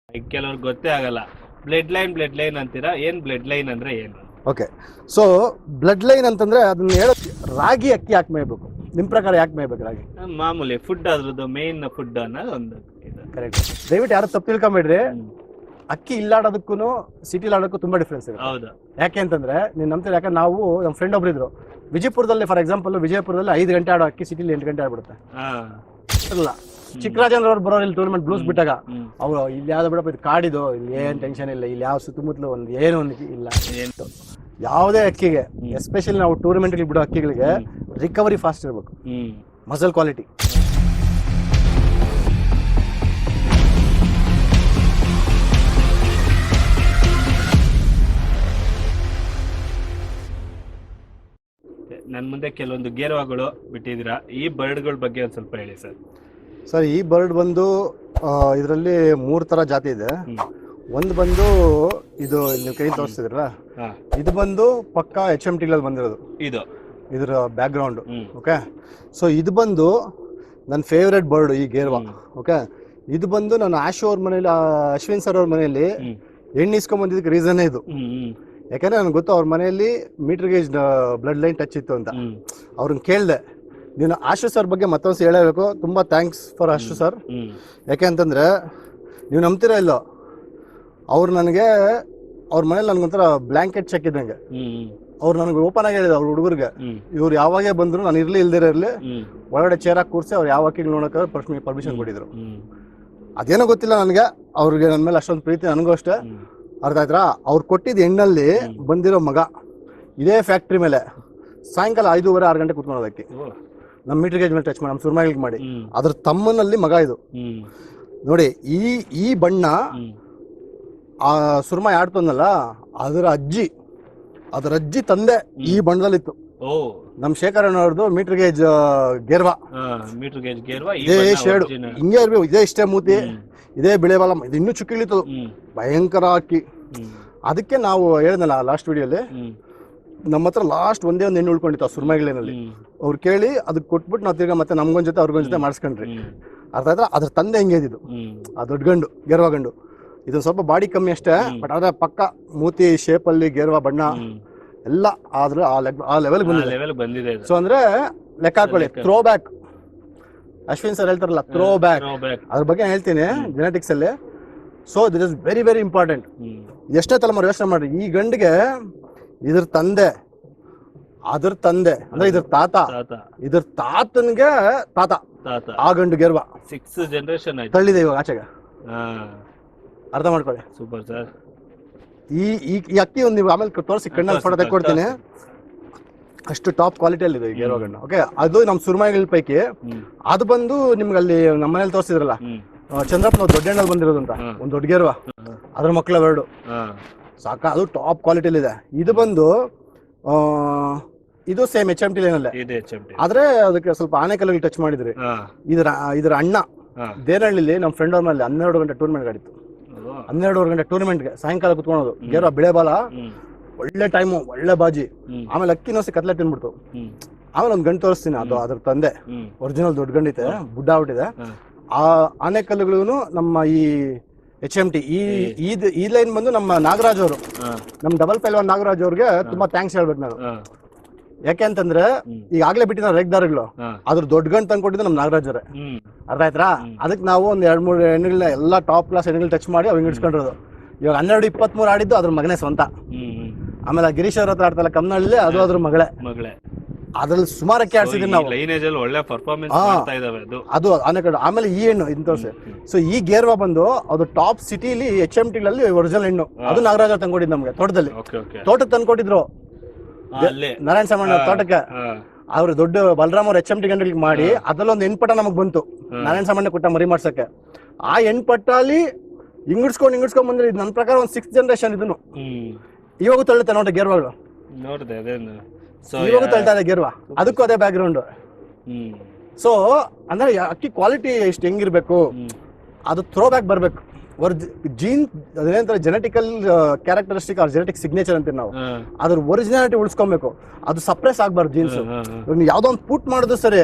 ಕೆಲವ್ರಿಗೆ ಗೊತ್ತೇ ಆಗಲ್ಲ. ಬ್ಲಡ್ ಲೈನ್ ಅಂತೀರಾ, ಏನ್ ಬ್ಲಡ್ ಲೈನ್ ಅಂದ್ರೆ ಏನು? ಓಕೆ, ಸೊ ಬ್ಲಡ್ ಲೈನ್ ಅಂತಂದ್ರೆ ಅದನ್ನ ಹೇಳೋಕೆ ರಾಗಿ ಅಕ್ಕಿ ಯಾಕೆ ಮೇಯ್ಬೇಕು ನಿಮ್ಮ ಪ್ರಕಾರ? ಯಾಕೆ ಮೇಯ್ಬೇಕು ರಾಗಿ? ಮಾಮೂಲಿ ಫುಡ್, ಅದ್ರದ್ದು ಮೇನ್ ಫುಡ್ ಅನ್ನೋದು ಒಂದು ಇದು. ಕರೆಕ್ಟ್. ದಯವಿಟ್ಟು ಯಾರು ತಪ್ಪು ತಿಳ್ಕೊಂಬೇಡ್ರಿ. ಅಕ್ಕಿ ಇಲ್ಲಾಡೋದಕ್ಕೂ ಸಿಟಿಲಿ ಆಡೋಕ್ಕೂ ತುಂಬಾ ಡಿಫ್ರೆನ್ಸ್ ಇದೆ. ಹೌದು. ಯಾಕೆ ಅಂತಂದ್ರೆ ನೀನು ನಂಬ್ತೀರ, ಯಾಕಂದ್ರೆ ನಾವು ನಮ್ಮ ಫ್ರೆಂಡ್ ಒಬ್ರು ಇದ್ರು ವಿಜಯಪುರದಲ್ಲಿ, ಫಾರ್ ಎಕ್ಸಾಂಪಲ್ ವಿಜಯಪುರದಲ್ಲಿ 5 ಗಂಟೆ ಆಡೋ ಅಕ್ಕಿ ಸಿಟಿಲಿ 8 ಗಂಟೆ ಆಡ್ಬಿಡುತ್ತೆ. ಇಲ್ಲ, ಚಿಕ್ಕರಾಜೇಂದ್ರ ಅವ್ರು ಬರೋರು ಇಲ್ಲಿ ಟೂರ್ನಮೆಂಟ್ ಬ್ಲೂಸ್ ಬಿಟ್ಟಾಗ ಅವರು ಇಲ್ಲಿ ಯಾವ್ದು ಬಿಡಪ್ಪ ಇದು ಕಾಡಿದು, ಇಲ್ಲಿ ಏನ್ ಟೆನ್ಷನ್ ಇಲ್ಲ, ಇಲ್ಲಿ ಯಾವ ಸುತ್ತಮುತ್ತಲು ಒಂದು ಒಂದು ಇಲ್ಲ. ಯಾವುದೇ ಅಕ್ಕಿಗೆ, ಎಸ್ಪೆಷಲಿ ನಾವು ಟೂರ್ನಮೆಂಟ್ ಬಿಡೋ ಅಕ್ಕಿಗಳಿಗೆ ರಿಕವರಿ ಫಾಸ್ಟ್ ಇರಬೇಕು, ಮಸಲ್ ಕ್ವಾಲಿಟಿ. ನನ್ನ ಮುಂದೆ ಕೆಲವೊಂದು ಗೇರ್ವಾಗಳು ಬಿಟ್ಟಿದ್ದೀರಾ, ಈ ಬರ್ಡ್ಗಳ ಬಗ್ಗೆ ಒಂದು ಸ್ವಲ್ಪ ಹೇಳಿ ಸರ್. ಸರ್, ಈ ಬರ್ಡ್ ಬಂದು ಇದರಲ್ಲಿ 3 ಥರ ಜಾತಿ ಇದೆ. ಒಂದು ಬಂದು ಇದು ನೀವು ಕೈ ತೋರಿಸ್ತಿದ್ರಲ್ಲ, ಇದು ಬಂದು ಪಕ್ಕಾ HMT ಬಂದಿರೋದು, ಇದ್ರ ಬ್ಯಾಕ್ ಗ್ರೌಂಡ್. ಓಕೆ, ಸೊ ಇದು ಬಂದು ನನ್ನ ಫೇವ್ರೆಟ್ ಬರ್ಡ್ ಈ ಗೇರ್ವಾ. ಓಕೆ, ಇದು ಬಂದು ನಾನು ಅವ್ರ ಮನೇಲಿ, ಅಶ್ವಿನ್ ಸರ್ ಅವ್ರ ಮನೆಯಲ್ಲಿ ಹೆಣ್ಣು ಇಸ್ಕೊಂಬಂದಿದ್ದಕ್ಕೆ ರೀಸನ್ನೇ ಇದು. ಯಾಕಂದ್ರೆ ನನಗೆ ಗೊತ್ತು ಅವ್ರ ಮನೆಯಲ್ಲಿ metre gauge blood line touch ಇತ್ತು ಅಂತ. ಅವ್ರನ್ನ ಕೇಳಿದೆ, ನೀನು ಆಶು ಸರ್ ಬಗ್ಗೆ ಮತ್ತೊಂದು ಹೇಳಬೇಕು, ತುಂಬ ಥ್ಯಾಂಕ್ಸ್ ಫಾರ್ ಆಶು ಸರ್. ಯಾಕೆ ಅಂತಂದರೆ ನೀವು ನಂಬ್ತೀರಾ ಇಲ್ಲೋ, ಅವ್ರು ನನಗೆ ಅವ್ರ ಮನೇಲಿ ನನಗೊಂಥರ ಬ್ಲ್ಯಾಂಕೆಟ್ ಚೆಕ್ ಇದ್ದಂಗೆ. ಅವ್ರು ನನಗೆ ಓಪನ್ ಆಗಿ ಹೇಳಿದ್ರು ಅವ್ರ ಹುಡುಗರಿಗೆ, ಇವ್ರು ಯಾವಾಗೇ ಬಂದ್ರು ನಾನು ಇರಲಿ ಇಲ್ದಿರಲಿ ಒಳಗಡೆ ಚೇರಾಗಿ ಕೂರಿಸಿ ಅವ್ರು ಯಾವ ಅಕ್ಕಿಗೆ ನೋಡೋಕೆ ಪರ್ಮಿಷನ್ ಕೊಟ್ಟಿದ್ರು. ಅದೇನೋ ಗೊತ್ತಿಲ್ಲ ನನಗೆ, ಅವ್ರಿಗೆ ನನ್ನ ಮೇಲೆ ಅಷ್ಟೊಂದು ಪ್ರೀತಿ, ನನಗೂ ಅಷ್ಟೇ. ಅರ್ಥ ಆಯ್ತಾ? ಅವ್ರು ಕೊಟ್ಟಿದ್ದ ಹೆಣ್ಣಲ್ಲಿ ಬಂದಿರೋ ಮಗ ಇದೇ ಫ್ಯಾಕ್ಟ್ರಿ ಮೇಲೆ ಸಾಯಂಕಾಲ 5:30 6 ಗಂಟೆ ಕೂತ್ಕೊಳ್ಳೋದಕ್ಕೆ ನಮ್ಮ ಮೀಟರ್ ಗೇಜ್ ಮೇಲೆ ಟಚ್ ಮಾಡಿ, ನಮ್ಮ ಸುರ್ಮಾಯಿಗೆ ಮಾಡಿ, ಅದ್ರ ತಮ್ಮನಲ್ಲಿ ಮಗ ಇದು ನೋಡಿ. ಈ ಬಣ್ಣ ಆ ಸುರ್ಮಾಯಿ ಆಡ್ತಂದಲ್ಲ, ಅದರ ಅಜ್ಜಿ ತಂದೆ ಈ ಬಣ್ಣದಲ್ಲಿತ್ತು. ನಮ್ ಶೇಖರಣ್ಣ ಅವ್ರದ್ದು ಮೀಟರ್ ಗೇಜ್ ಗೇರ್ವಾ, ಇದೇ ಶೇಡು, ಹಿಂಗೆ ಇರ್ಬೇಕು, ಇದೇ ಇಷ್ಟೇ ಮೂತಿ, ಇದೇ ಬಿಳೆ ಬಾಲ, ಇದು ಇನ್ನೂ ಚುಕ್ಕಿಳಿತು, ಭಯಂಕರ ಅಕ್ಕಿ. ಅದಕ್ಕೆ ನಾವು ಹೇಳಿದ್ನಲ್ಲ ಲಾಸ್ಟ್ ವಿಡಿಯೋಲಿ, ನಮ್ಮ ಹತ್ರ ಲಾಸ್ಟ್ ಒಂದೇ ಒಂದು ಹೆಣ್ಣು ಉಳ್ಕೊಂಡಿತ್ತು ಆ ಸುರ್ಮಾಯಿಗಳಲ್ಲಿ. ಅವ್ರು ಕೇಳಿ ಅದಕ್ಕೆ ಕೊಟ್ಬಿಟ್ಟು ನಾವು ತಿರ್ಗಾ ಮತ್ತೆ ನಮ್ಗೊಂದ್ ಜೊತೆ ಅವ್ರಿಗೊಂದ್ ಜೊತೆ ಮಾಡಿಸ್ಕೊಂಡ್ರಿ. ಅರ್ಥ ಆಯ್ತಾ? ಅದ್ರ ತಂದೆ ಹೆಂಗೆ ಇದ್ದು ಆ ದೊಡ್ಡ ಗಂಡು, ಗೇರ್ವಾ ಗಂಡು. ಇದೊಂದು ಸ್ವಲ್ಪ ಬಾಡಿ ಕಮ್ಮಿ ಅಷ್ಟೇ, ಬಟ್ ಅದ್ರ ಪಕ್ಕ ಮೂತಿ ಶೇಪಲ್ಲಿ ಗೇರ್ವಾ ಬಣ್ಣ ಎಲ್ಲ ಆದ್ರೆ ಆ ಲೆವೆಲ್ ಬಂದಿದೆ. ಸೊ ಅಂದ್ರೆ ಲೆಕ್ಕ ಹಾಕೊಳ್ಳಿ, ಥ್ರೋ ಬ್ಯಾಕ್. ಅಶ್ವಿನ್ ಸರ್ ಹೇಳ್ತಾರಲ್ಲ ಥ್ರೋ ಬ್ಯಾಕ್, ಅದ್ರ ಬಗ್ಗೆ ಹೇಳ್ತೀನಿ ಜೆನೆಟಿಕ್ಸ್ ಅಲ್ಲಿ. So this is very very important. ಎಷ್ಟೇ ತಲೆಮಾರು ಯೋಚನೆ ಮಾಡ್ರಿ, ಈ ಗಂಡಿಗೆ ಇದ್ರ ತಂದೆ ಅಂದ್ರೆ ಇದ್ರ ತಾತನ್ಗೆ ತಾತ ಆ ಗಂಡು ಗೇರ್ವಾ 6 ಜನರೇಷನ್ ತಳ್ಳಿದೆ ಇವಾಗ ಆಚೆಗೆ. ಅರ್ಥ ಮಾಡ್ಕೊಳ್ಳಿ. Super sir. ಈ ಅಕ್ಕಿ ಒಂದು ನೀವು ಆಮೇಲೆ ತೋರಿಸಿ ಕಣ್ಣಲ್ಲಿ ಫೋಟೋ ತೆಕ್ಕೊಡ್ತೀನಿ, ಅಷ್ಟು ಟಾಪ್ ಕ್ವಾಲಿಟಿಯಲ್ಲಿ ಇದೆ ಈ ಗೇರ್ವಾ ಗಂಡು. ಓಕೆ, ಅದು ನಮ್ಮ ಸುರ್ಮಾಯಿಗಳ ಪೈಕಿ ಅದು ಬಂದು ನಿಮ್ಗೆ ಅಲ್ಲಿ ನಮ್ಮ ಮನೇಲಿ ತೋರಿಸಿದ್ರಲ್ಲ ಚಂದ್ರಪ್ಪ ದೊಡ್ಡ ಹೆಣ್ಣಲ್ಲಿ ಬಂದಿರೋದು ಅಂತ, ಒಂದು ದೊಡ್ಡ ಗೇರ್ವಾ, ಅದ್ರ ಮಕ್ಕಳ ಎರಡು ಸಾಕ, ಅದು ಟಾಪ್ ಕ್ವಾಲಿಟಿಲಿ ಇದೆ. ಇದು ಬಂದು ಇದು ಸೇಮ್ HMT ಲೈನಲ್ಲೇ, ಆದ್ರೆ ಅದಕ್ಕೆ ಸ್ವಲ್ಪ ಆನೆಕಲ್ಲಲ್ಲಿ ಟಚ್ ಮಾಡಿದ್ರಿ. ಇದರ ಅಣ್ಣ ದೇರಹಳ್ಳಿಲಿ ನಮ್ಮ ಫ್ರೆಂಡ್ ಅವ್ರ ಮೇಲೆ 12 ಗಂಟೆ ಟೂರ್ನಮೆಂಟ್ ಗಾಡಿತ್ತು. 12 ಗಂಟೆ ಟೂರ್ನಮೆಂಟ್ಗೆ ಸಾಯಂಕಾಲ ಕುತ್ಕೊಳೋದು, ಗೇರ್ವಾ ಬಿಳೆ ಬಾಲ, ಒಳ್ಳೆ ಟೈಮು, ಒಳ್ಳೆ ಬಾಜಿ. ಆಮೇಲೆ ಅಕ್ಕಿ ನೋಸಿ ಕತ್ಲೆ ತಿನ್ಬಿಡ್ತು. ಆಮೇಲೆ ಒಂದು ಗಂಟು ತೋರಿಸ್ತೀನಿ, ಅದು ಅದ್ರ ತಂದೆ ಒರಿಜಿನಲ್ ದೊಡ್ಡ ಗಂಡಿದೆ, ಬುಡ್ಡ ಆಗ್ಬಿಟ್ಟಿದೆ. ಆ ಆನೆಕಲ್ಲುಗಳು ನಮ್ಮ ಈ HMT ಈ ಲೈನ್ ಬಂದು ನಮ್ಮ ನಾಗರಾಜ್ ಅವರು, ನಮ್ಮ ಡಬಲ್ ಪೈಲ್ವಾನ್ ನಾಗರಾಜ್ ಅವ್ರಿಗೆ ತುಂಬಾ ಥ್ಯಾಂಕ್ಸ್ ಹೇಳ್ಬೇಕು ನಾನು. ಯಾಕೆ ಅಂತಂದ್ರೆ ಈಗಾಗಲೇ ಬಿಟ್ಟಿನ ರೇಗ್ದಾರಗಳು ಅದ್ರ ದೊಡ್ಡ ಗಂಟು ತಂದ್ಕೊಟ್ಟಿದ್ದು ನಮ್ಮ ನಾಗರಾಜ್ ಅವರೇ. ಅರ್ಥ ಆಯ್ತಾ? ಅದಕ್ಕೆ ನಾವು ಒಂದ್ 2-3 ಹೆಣ್ಣುಗಳನ್ನ ಎಲ್ಲ ಟಾಪ್ ಕ್ಲಾಸ್ ಹೆಣ್ಣುಗಳು ಟಚ್ ಮಾಡಿ ಅವ್ರಿಗೆ ಹಿಡಿಸ್ಕೊಂಡಿರೋದು. ಇವಾಗ 12-23 ಆಡಿದ್ದು ಅದ್ರ ಮಗನೇ ಸ್ವಂತ. ಆಮೇಲೆ ಗಿರೀಶ್ ಅವ್ರ ಹತ್ರ ಆಡ್ತಲ್ಲ ಕಮ್ನಳ್ಳಿ, ಅದು ಅದ್ರ ಮಗಳೇ. ಅದ್ರಲ್ಲಿ ಸುಮಾರಕ್ಕೆ ಆಡ್ಸಿದ್ವಿ ನಾವು, ಒಳ್ಳೆ ಪರ್ಫಾರ್ಮೆನ್ಸ್ ಅದು ಆನೆಕಲ್ಲು. ಆಮೇಲೆ ಈ ಹೆಣ್ಣು ಇನ್ ತೋರಿಸಿ. ಸೊ ಈ ಗೇರ್ವಾ ಬಂದು ಅದು ಟಾಪ್ ಸಿಟಿಲಿ HMT ಗಳಲ್ಲಿ ಒರಿಜಿನಲ್ ಹೆಣ್ಣು, ಅದು ನಾಗರಾಜ ತಂದ್ಕೊಟ್ಟಿದ್ದು ನಮ್ಗೆ ತೋಟದಲ್ಲಿ. ತೋಟಕ್ಕೆ ತಂದ್ಕೊಟ್ಟಿದ್ರು ನಾರಾಯಣ ಸಾಮಣ್ಣ ತೋಟಕ್ಕೆ. ಅವ್ರು ದೊಡ್ಡ ಬಲರಾಮ್ ಅವ್ರ HMT ಗಂಟೆಗೆ ಮಾಡಿ ಅದ್ರಲ್ಲೊಂದು ಹೆಣ್ಪಟ ನಮಗ್ ಬಂತು, ನಾರಾಯಣ ಸಾಮಣ್ಣ ಕೊಟ್ಟ ಮರಿ ಮಾಡ್ಸಕ್ಕೆ. ಆ ಹೆಣ್ಪಟ್ಟಲ್ಲಿ ಹಿಂಗಿಡ್ಸ್ಕೊಂಡ್ ಬಂದ್ರೆ ಇದು ನನ್ನ ಪ್ರಕಾರ ಒಂದು 6th ಜನರೇಷನ್. ಇದನ್ನು ಇವಾಗ ತಳ್ಳುತ್ತೆ ನೋಡ್ರಿ ಗೇರ್ವಾಗಳು, ಇವಾಗ ತಳ್ತಾ ಇದೆ ಗೇರ್ವಾ, ಅದಕ್ಕೂ ಅದೇ ಬ್ಯಾಕ್ ಗ್ರೌಂಡ್. ಸೊ ಅಂದ್ರೆ ಅಕ್ಕಿ ಕ್ವಾಲಿಟಿ ಎಷ್ಟು ಹೆಂಗಿರ್ಬೇಕು, ಅದು ಥ್ರೋ ಬ್ಯಾಕ್ ಬರ್ಬೇಕು. ಜೀನ್ ಅದೇನಂತಾರೆ genetical characteristic or genetic signature ಅಂತೀವಿ ನಾವು, ಅದ್ರ ಒರಿಜಿನಾಲಿಟಿ ಉಳಿಸ್ಕೊಬೇಕು. ಅದು ಸಪ್ರೆಸ್ ಆಗ್ಬಾರ್ದು ಜೀನ್ಸ್. ಯಾವ್ದೋ ಒಂದು ಪುಟ್ ಮಾಡೋದು ಸರಿ,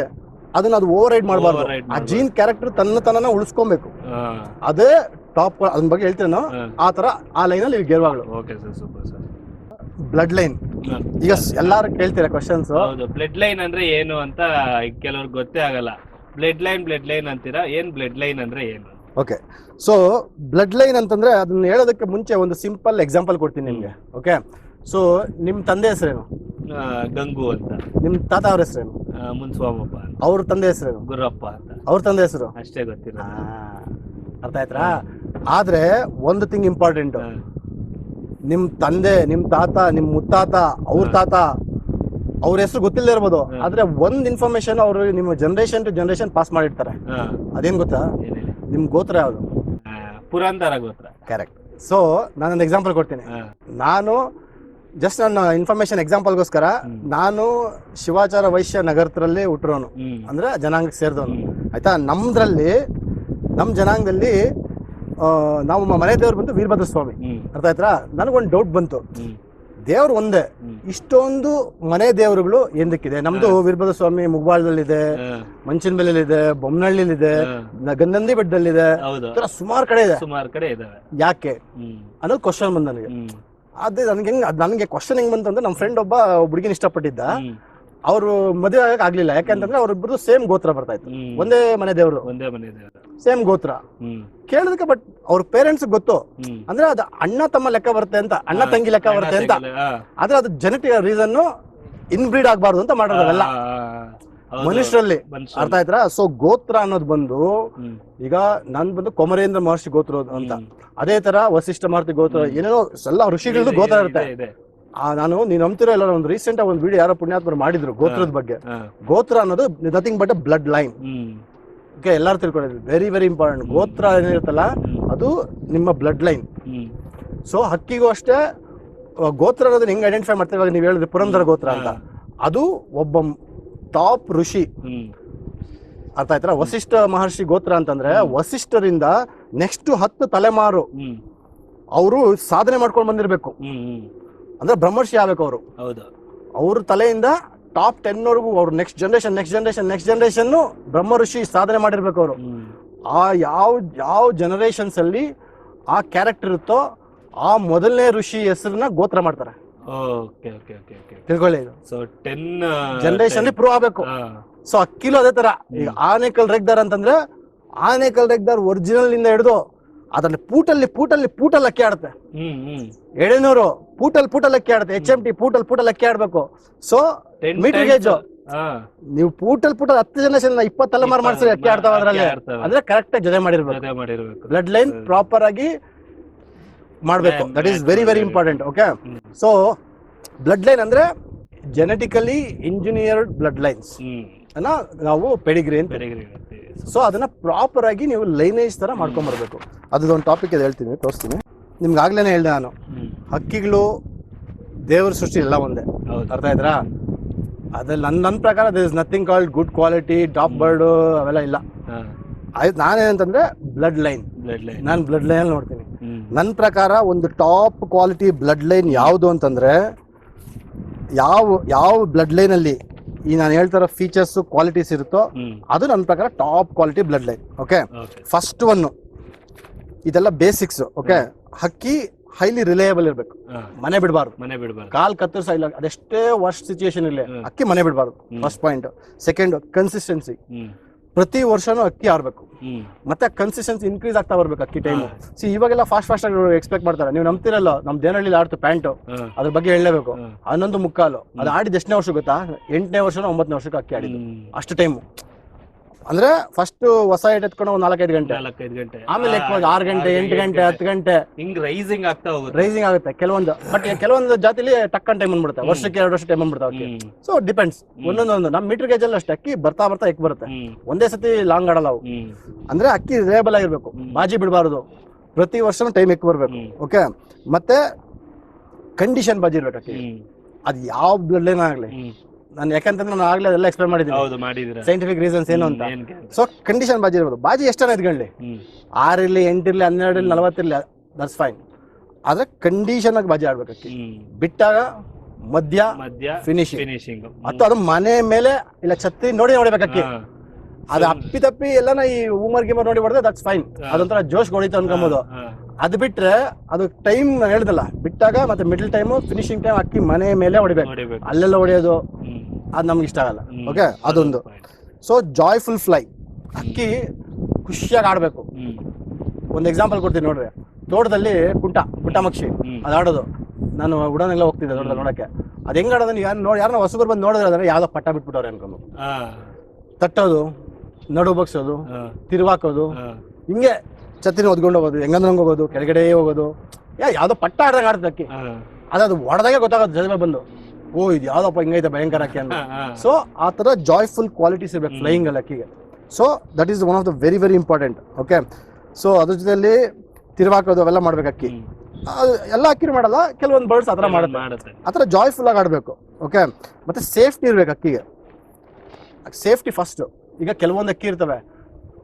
ಅದನ್ನ ಅದು ಓವರ್ ರೈಡ್ ಮಾಡಬಾರ್ದು. Override ಆ ಜೀನ್ ಕ್ಯಾರೆಕ್ಟರ್ ತನ್ನ ಉಳಿಸ್ಕೊಬೇಕು. ಹಾ ಅದೇ ಟಾಪ್, ಅದ್ರ ಬಗ್ಗೆ ಹೇಳ್ತೇನೆ ಆ ತರ ಆ ಲೈನಲ್ಲಿ ಗೆಲುವಾಗಳು. Okay sir, super sir. Blood line ಈಗ ಎಲ್ಲಾರು ಕೇಳ್ತೀರಾ ಕ್ವಶನ್ಸ್. ಹೌದು, ಬ್ಲಡ್ ಲೈನ್ ಅಂದ್ರೆ ಏನು ಅಂತ ಕೆಲವ್ರಿಗೆ ಗೊತ್ತೇ ಆಗಲ್ಲ. ಬ್ಲಡ್ ಲೈನ್ ಅಂತೀರಾ, ಏನ್ ಬ್ಲಡ್ ಲೈನ್ ಅಂದ್ರೆ ಏನು? ಓಕೆ, ಸೊ ಬ್ಲಡ್ ಲೈನ್ ಅಂತಂದ್ರೆ ಅದನ್ನ ಹೇಳೋದಕ್ಕೆ ಮುಂಚೆ ಒಂದು ಸಿಂಪಲ್ ಎಕ್ಸಾಂಪಲ್ ಕೊಡ್ತೀನಿ ನಿಮ್ಗೆ. ಓಕೆ, ಸೊ ನಿಮ್ ತಂದೆ ಹೆಸರೇನು? ಗಂಗು ಅಂತ. ನಿಮ್ ತಾತ ಅವ್ರ ಹೆಸರೇನು? ಮುನ್ಸ್ವಾಮಪ್ಪ ಅಂತ. ಅವ್ರ ತಂದೆ ಹೆಸರೇನು? ಗುರಪ್ಪ ಅಂತ. ಅವ್ರ ತಂದೆ ಹೆಸರು? ಅಷ್ಟೇ ಗೊತ್ತಿಲ್ಲ. ಅರ್ಥ ಆಯ್ತಾ? ಆದ್ರೆ ಒಂದು ಥಿಂಗ್ ಇಂಪಾರ್ಟೆಂಟ್, ನಿಮ್ ತಂದೆ, ನಿಮ್ ತಾತ, ನಿಮ್ ಮುತ್ತಾತ, ಅವ್ರ ತಾತ, ಅವ್ರ ಹೆಸರು ಗೊತ್ತಿಲ್ಲದೆ ಇರ್ಬೋದು, ಆದ್ರೆ ಒಂದ್ ಇನ್ಫಾರ್ಮೇಶನ್ ಅವರು ನಿಮ್ಮ ಜನರೇಷನ್ ಟು ಜನರೇಷನ್ ಪಾಸ್ ಮಾಡಿರ್ತಾರೆ. ಅದೇನ್ ಗೊತ್ತಾ? ನಿಮ್ ಗೋತ್ರ ಯಾವ್ದು? ಪುರಂದರ ಗೋತ್ರ. ಕರೆಕ್ಟ್. ಸೊ ನಾನೊಂದು ಎಕ್ಸಾಂಪಲ್ ಕೊಡ್ತೀನಿ. ನಾನು ಜಸ್ಟ್ ನನ್ನ ಇನ್ಫಾರ್ಮೇಶನ್ ಎಕ್ಸಾಂಪಲ್ಗೋಸ್ಕರ, ನಾನು ಶಿವಾಚಾರ ವೈಶ್ಯ ನಗರದಲ್ಲಿ ಹುಟ್ಟಿರೋನು, ಅಂದ್ರೆ ಜನಾಂಗಕ್ಕೆ ಸೇರಿದವನು. ಆಯ್ತಾ? ನಮ್ ಜನಾಂಗದಲ್ಲಿ ನಾವು ಮನೆ ದೇವ್ರು ಬಂತು ವೀರಭದ್ರ ಸ್ವಾಮಿ. ಅರ್ಥ ಆಯ್ತಾ? ನನಗೊಂದು ಡೌಟ್ ಬಂತು, ದೇವ್ರು ಒಂದೇ, ಇಷ್ಟೊಂದು ಮನೆ ದೇವರುಗಳು ಎಂದಕ್ಕಿದೆ? ನಮ್ದು ವೀರಭದ್ರ ಸ್ವಾಮಿ ಮುಗ್ಬಾಳದಲ್ಲಿದೆ, ಮಂಚನಬೆಲೆಲಿದೆ, ಬೊಮ್ಮನಹಳ್ಳಿಲಿದೆ, ಗಂಧಂದಿ ಬೆಟ್ಟದಲ್ಲಿದೆ, ಸುಮಾರು ಕಡೆ ಇದೆ. ಯಾಕೆ ಅನ್ನೋದು ಕ್ವಶನ್ ಬಂದ ನನಗೆ. ಅದೇ ನನಗೆ ಕ್ವಶನ್ ಹೆಂಗ್ ಬಂತು ಅಂದ್ರೆ, ನಮ್ಮ ಫ್ರೆಂಡ್ ಒಬ್ಬ ಹುಡುಗಿನ ಇಷ್ಟಪಟ್ಟಿದ್ದ. ಅವರು ಮದುವೆ ಆಗಕ್ಕೆ ಆಗ್ಲಿಲ್ಲ, ಯಾಕಂತಂದ್ರೆ ಅವ್ರಿಬ್ರು ಸೇಮ್ ಗೋತ್ರ ಬರ್ತಾ ಇತ್ತು, ಒಂದೇ ಮನೆ ದೇವರು, ಸೇಮ್ ಗೋತ್ರ. ಕೇಳಿದಕ್ಕೆ ಬಟ್ ಅವ್ರ ಪೇರೆಂಟ್ಸ್ ಗೊತ್ತು, ಅಂದ್ರೆ ಅದು ಅಣ್ಣ ತಮ್ಮ ಲೆಕ್ಕ ಬರುತ್ತೆ ಅಂತ, ಅಣ್ಣ ತಂಗಿ ಲೆಕ್ಕ ಬರುತ್ತೆ ಅಂತ. ಆದ್ರೆ ಅದು ಜೆನೆಟಿಕ್ ರೀಸನ್, ಇನ್ಬ್ರೀಡ್ ಆಗ್ಬಾರ್ದು ಅಂತ ಮಾಡೋದಲ್ಲ ಮನುಷ್ಯರಲ್ಲಿ. ಅರ್ಥ ಆಯ್ತಾ? ಸೊ ಗೋತ್ರ ಅನ್ನೋದು ಬಂದು, ಈಗ ನಾನ್ ಬಂದು ಕೊಮರೇಂದ್ರ ಮಹರ್ಷಿ ಗೋತ್ರ ಅಂತ, ಅದೇ ತರ ವಸಿಷ್ಠ ಮಾರುತಿ ಗೋತ್ರ, ಏನೇನೋ ಎಲ್ಲ ಋಷಿಗಳದ್ದು ಗೋತ್ರ ಇರುತ್ತೆ. ನೀನ್ ನಂಬ್ತಿರೋ ಇಲ್ಲ, ಒಂದು ರೀಸೆಂಟ್ ಒಂದು ವಿಡಿಯೋ ಯಾರೋ ಪುಣ್ಯಾತ್ಮರು ಮಾಡಿದ್ರು ಗೋತ್ರದ ಬಗ್ಗೆ. ಗೋತ್ರ ಅನ್ನೋದು nothing but blood line. Okay, ಎಲ್ಲಾರು ತಿಳ್ಕೊಂಡಿದ್ವಿ, ವೆರಿ ವೆರಿ ಇಂಪಾರ್ಟೆಂಟ್. ಗೋತ್ರ ಏನಿರುತ್ತಲ್ಲ ಅದು ನಿಮ್ಮ ಬ್ಲಡ್ ಲೈನ್. ಸೊ ಹಕ್ಕಿಗೂ ಅಷ್ಟೇ ಗೋತ್ರ ಅನ್ನೋದನ್ನ ಹೆಂಗ್ ಐಡೆಂಟಿಫೈ ಮಾಡ್ತೀವಿ? ಇವಾಗ ನೀವು ಹೇಳಿದ್ರಿ ಪುರಂದರ ಗೋತ್ರ ಅಂತ, ಅದು ಒಬ್ಬ ಟಾಪ್ ಋಷಿ. ಅರ್ಥ ಆಯ್ತಾ? ವಸಿಷ್ಠ ಮಹರ್ಷಿ ಗೋತ್ರ ಅಂತಂದ್ರೆ ವಸಿಷ್ಠರಿಂದ ನೆಕ್ಸ್ಟ್ 10 ತಲೆಮಾರು ಅವರು ಸಾಧನೆ ಮಾಡ್ಕೊಂಡು ಬಂದಿರ್ಬೇಕು, ಅಂದ್ರೆ ಬ್ರಹ್ಮರ್ಷಿ ಆಗ್ಬೇಕು ಅವರು. ಅವ್ರ ತಲೆಯಿಂದ ಟಾಪ್ 10 ವರೆಗೂ ಅವ್ರು ನೆಕ್ಸ್ಟ್ ಜನರೇಷನ್ ಬ್ರಹ್ಮ ಋಷಿ ಸಾಧನೆ ಮಾಡಿರ್ಬೇಕು ಅವರು. ಆ ಯಾವ ಜನರೇಷನ್ಸ್ ಅಲ್ಲಿ ಆ ಕ್ಯಾರೆಕ್ಟರ್ ಇರುತ್ತೋ ಆ ಮೊದಲನೇ ಋಷಿ ಹೆಸರನ್ನ ಗೋತ್ರ ಮಾಡ್ತಾರೆ. ತಿಳ್ಕೊಳ್ಳಿ, ಸೊ 10 ಜನರೇಷನ್ ಪ್ರೂವ್ ಆಗ್ಬೇಕು. ಸೊ ಅಕ್ಕಿಲೂ ಅದೇ ತರ. ಈಗ ಆನೇಕಲ್ ರೆಗ್ದಾರ್ ಅಂತಂದ್ರೆ ಆನೇಕಲ್ ರೆಗ್ದಾರ್ ಒರಿಜಿನಲ್ ಇಂದ ಹಿಡಿದು ಅದ್ರಲ್ಲಿ ಪೂಟಲ್ಲಿ ಅಕ್ಕಿ ಆಡುತ್ತೆ. 700 ಪೂಟಲ್ ಅಕ್ಕಿ ಆಡುತ್ತೆ. HMT ಪೂಟಲ್ ಅಕ್ಕಿ ಆಡ್ಬೇಕು. ಸೊ ಮೀಟರ್ ಗೇಜ್ ನೀವು ಪೂಟಲ್ 10 ಜನರೇಷನ್ 20 ತಲೆಮಾರು ಮಾಡ್ಸಿ ಅಕ್ಕಿ ಆಡ್ತಾವ ಅದ್ರಲ್ಲಿ, ಅಂದ್ರೆ ಕರೆಕ್ಟ್ ಆಗಿ ಜೊತೆ ಮಾಡಿರ್ಬೇಕು. ಬ್ಲಡ್ ಲೈನ್ ಪ್ರಾಪರ್ ಆಗಿ ಮಾಡ್ಬೇಕು. That is very very important. Okay, so blood line ಅಂದ್ರೆ ಜೆನೆಟಿಕಲಿ ಇಂಜಿನಿಯರ್ಡ್ ಬ್ಲಡ್ ಲೈನ್ಸ್ ಅನ್ನ ನಾವು ಪೆಡಿಗ್ರಿ ಅಂತ. ಸೊ ಅದನ್ನ ಪ್ರಾಪರ್ ಆಗಿ ನೀವು ಲೈನೇಜ್ ತರ ಮಾಡ್ಕೊಂಡ್ ಬರ್ಬೇಕು. ಅದೊಂದು ಟಾಪಿಕ್ ಇದೆ, ಹೇಳ್ತೀನಿ, ತೋರಿಸ್ತೀನಿ ನಿಮ್ಗೆ. ಆಗ್ಲೇನೆ ಹೇಳ್ದೆ ನಾನು, ಹಕ್ಕಿಗಳು ದೇವರ ಸೃಷ್ಟಿ ಎಲ್ಲ ಒಂದೇ. ಅರ್ಥ ಆಯ್ತಾ? ಅದ್ರಲ್ಲಿ ನನ್ನ ಪ್ರಕಾರ there is nothing called good quality, top bird, ಅವೆಲ್ಲ ಇಲ್ಲ. ಆಯ್ತು, ನಾನೇನಂತಂದ್ರೆ ಬ್ಲಡ್ ಲೈನ್, ನಾನು ಬ್ಲಡ್ ಲೈನ್ ನೋಡ್ತೀನಿ. ನನ್ನ ಪ್ರಕಾರ ಒಂದು ಟಾಪ್ ಕ್ವಾಲಿಟಿ ಬ್ಲಡ್ ಲೈನ್ ಯಾವುದು ಅಂತಂದ್ರೆ, ಯಾವ ಬ್ಲಡ್ ಲೈನ್ ಅಲ್ಲಿ ಈ ನಾನು ಹೇಳ್ತಾರ ಫೀಚರ್ಸ್ ಕ್ವಾಲಿಟೀಸ್ ಇರುತ್ತೋ ಅದು ನನ್ನ ಪ್ರಕಾರ top quality blood line. Okay, first one, ಇದೆಲ್ಲ ಬೇಸಿಕ್ಸ್. ಓಕೆ, ಹಕ್ಕಿ ಹೈಲಿ ರಿಲಯಬಲ್ ಇರ್ಬೇಕು, ಮನೆ ಬಿಡಬಾರ್ದು, ಕಾಲ್ ಕತ್ತರಿಸ ಇಲ್ಲ, ಅದೆಷ್ಟೇ ವರ್ಸ್ಟ್ ಸಿಚುಯೇಷನ್ ಇರಲಿ ಅಕ್ಕಿ ಮನೆ ಬಿಡಬಾರ್ದು. First point. Second, consistency. ಪ್ರತಿ ವರ್ಷನೂ ಅಕ್ಕಿ ಆಡ್ಬೇಕು, ಮತ್ತೆ ಕನ್ಸಿಸ್ಟೆನ್ಸಿ ಇನ್ಕ್ರೀಸ್ ಆಗ್ತಾ ಬರ್ಬೇಕು ಅಕ್ಕಿ ಟೈಮು. ಇವಾಗೆಲ್ಲ ಫಾಸ್ಟ್ ಆಗಿ ಎಕ್ಸ್ಪೆಕ್ಟ್ ಮಾಡ್ತಾರೆ. ನೀವು ನಂಬ್ತಿರಲ್ಲ, ನಮ್ ದೇನಹಳ್ಳಿ ಆಡ್ತು ಪ್ಯಾಂಟು, ಅದ್ರ ಬಗ್ಗೆ ಹೇಳಲೇಬೇಕು. 11 ಮುಕ್ಕಾಲು ಅದು ಆಡಿದ ಎಷ್ಟನೇ ವರ್ಷ ಗೊತ್ತಾ? 8ನೇ ವರ್ಷ 9ನೇ ವರ್ಷಕ್ಕೆ ಅಕ್ಕಿ ಆಡಿದ್ದು. ಅಷ್ಟು ಟೈಮು ಅಂದ್ರೆ ಫಸ್ಟ್ ಹೊಸ ಏಟ್ ಎತ್ಕೊಂಡು ಒಂದು 4-5 ಗಂಟೆ, ಆಮೇಲೆ 6 ಗಂಟೆ 8 ಗಂಟೆ 10 ಗಂಟೆ ಹಿಂಗ್ ರೈಸಿಂಗ್ ಆಗುತ್ತೆ ಕೆಲವೊಂದು. ಬಟ್ ಕೆಲವೊಂದು ಜಾತಿಲಿ ಟಕ್ಕನ್ ಟೈಮ್ ಬಂದ್ಬಿಡುತ್ತೆ, ವರ್ಷಕ್ಕೆ 2 ವರ್ಷ ಟೈಮ್ ಬಂದ್ಬಿಡ್ತಾವೆ. ಸೊ ಡಿಪೆಂಡ್ಸ್, ಒಂದೊಂದು. ನಮ್ ಮೀಟರ್ ಗೇಜ್ ಅಲ್ಲಿ ಅಷ್ಟೇ ಅಕ್ಕಿ ಬರ್ತಾ ಎಕ್ ಬರುತ್ತೆ, ಒಂದೇ ಸತಿ ಲಾಂಗ್ ಆಡಲ್ಲ ಅವು. ಅಂದ್ರೆ ಅಕ್ಕಿ ರಿಲೇಬಲ್ ಆಗಿರ್ಬೇಕು, ಬಾಜಿ ಬಿಡಬಾರ್ದು, ಪ್ರತಿ ವರ್ಷನೂ ಟೈಮ್ ಎಕ್ ಬರ್ಬೇಕು. ಓಕೆ, ಮತ್ತೆ ಕಂಡೀಷನ್ ಬಾಜಿ ಇರ್ಬೇಕು ಅಕ್ಕಿ. ಅದ್ ಯಾವ ಬ್ಲಡ್ ಲೈನ್ ಆಗ್ಲಿ, ನಾನು ಯಾಕಂತಂದ್ರೆ ನಾನು ಆಗ್ಲೇ ಅದೆಲ್ಲ ಎಕ್ಸ್ಪ್ಲೇನ್ ಮಾಡಿದ್ದೀನಿ, ಸೈಂಟಿಫಿಕ್ ರೀಸನ್ಸ್ ಏನು ಅಂತ. ಸೊ ಕಂಡೀಷನ್ ಬಾಜಿ ಇರ್ಬೋದು. ಬಾಜಿ ಎಷ್ಟನ್ನ ಇದ್ಕೊಳ್ಳಿ, 6 ಇರ್ಲಿ 8 ಇರ್ಲಿ 12 ಇರ್ಲಿ 40 ಇರ್ಲಿ, ದಟ್ಸ್ ಫೈನ್. ಆದ್ರೆ ಕಂಡೀಷನ್ ಆಗಿ ಬಾಜಿ ಆಡ್ಬೇಕು. ಬಿಟ್ಟಾಗ ಮಧ್ಯ ಫಿನಿಶಿಂಗ್, ಮತ್ತು ಅದು ಮನೆ ಮೇಲೆ ಇಲ್ಲ ಛತ್ರಿ ನೋಡಿ ನೋಡ್ಬೇಕಕ್ಕಿ. ಅದು ಅಪ್ಪಿ ಎಲ್ಲಾನ ಈ ಹೂಮರ್ ಗಿಮರ್ ನೋಡಿ ಹೊಡೆದ್ರೆ ದಟ್ಸ್ ಫೈನ್, ಅದೊಂಥರ ಜೋಶ್ ಹೊಡಿತು ಅನ್ಕೊಬೋದು. ಅದು ಬಿಟ್ರೆ ಅದು ಟೈಮ್ ಹೇಳ್ದಲ್ಲ, ಬಿಟ್ಟಾಗ ಮತ್ತೆ ಮಿಡಲ್ ಟೈಮು ಫಿನಿಶಿಂಗ್ ಟೈಮ್ ಅಕ್ಕಿ ಮನೆ ಮೇಲೆ ಹೊಡಿಬೇಕು, ಅಲ್ಲೆಲ್ಲ ಹೊಡೆಯೋದು ಅದು ನಮ್ಗೆ ಇಷ್ಟ ಆಗಲ್ಲ. ಓಕೆ, ಅದೊಂದು. ಸೊ ಜಾಯ್ಫುಲ್ ಫ್ಲೈ, ಅಕ್ಕಿ ಖುಷಿಯಾಗಿ ಆಡ್ಬೇಕು. ಒಂದು ಎಕ್ಸಾಂಪಲ್ ಕೊಡ್ತೀನಿ ನೋಡ್ರಿ, ತೋಟದಲ್ಲಿ ಪುಟ್ಟ ಮಕ್ಷಿ ಅದು ಆಡೋದು, ನಾನು ಉಡನೆಲ್ಲ ಹೋಗ್ತಿದ್ದೆ ತೋಟದಲ್ಲಿ ನೋಡಕ್ಕೆ. ಅದು ಹೆಂಗ್ ಆಡೋದನ್ನ ಯಾರನ್ನ ಹೊಸಬರು ಬಂದು ನೋಡಿದ್ರೆ ಅಂದ್ರೆ ಯಾವ್ದೋ ಪಟ್ಟ ಬಿಟ್ಬಿಟ್ಟವ್ರೆ ಅನ್ಕೊಂಡು ತಟ್ಟೋದು, ನಡು ಬಗ್ಸೋದು, ತಿರುವಾಕೋದು, ಹಿಂಗೆ ಛತ್ರಿನ ಒದ್ಕೊಂಡು ಹೋಗೋದು, ಹೆಂಗಂದ್ರೆ ಹಂಗೆ ಹೋಗೋದು, ಕೆಳಗಡೆ ಹೋಗೋದು, ಯಾವ್ದೋ ಪಟ್ಟ ಆಡ್ದಾಗ ಆಡ್ತದೆ ಅಕ್ಕಿ. ಅದು ಹೊಡೆದಾಗೆ ಗೊತ್ತಾಗೋದು ಜನ ಬಂದು, ಓ ಇದು ಯಾವ್ದಪ್ಪ ಹಿಂಗೈತೆ ಭಯಂಕರ ಅಕ್ಕಿ ಅಂತ. ಸೊ ಆ ತರ ಜಾಯ್ಫುಲ್ ಕ್ವಾಲಿಟೀಸ್ ಇರ್ಬೇಕು ಫ್ಲೈಯಿಂಗ್ ಅಲ್ಲಿ ಅಕ್ಕಿಗೆ. So that is one of the very very important. Okay, so ಅದ್ರ ಜೊತೆಯಲ್ಲಿ ತಿರುವಾಕೋದು ಅವೆಲ್ಲ ಮಾಡ್ಬೇಕು ಅಕ್ಕಿ. ಎಲ್ಲ ಅಕ್ಕಿ ಮಾಡಲ್ಲ, ಕೆಲವೊಂದು ಬರ್ಡ್ಸ್ ಆ ಥರ ಮಾಡುತ್ತೆ. ಆ ಥರ ಜಾಯ್ಫುಲ್ ಆಗಿ ಆಡಬೇಕು. ಓಕೆ, ಮತ್ತೆ ಸೇಫ್ಟಿ ಇರ್ಬೇಕು ಅಕ್ಕಿಗೆ. Safety first. ಈಗ ಕೆಲವೊಂದು ಅಕ್ಕಿ ಇರ್ತವೆ,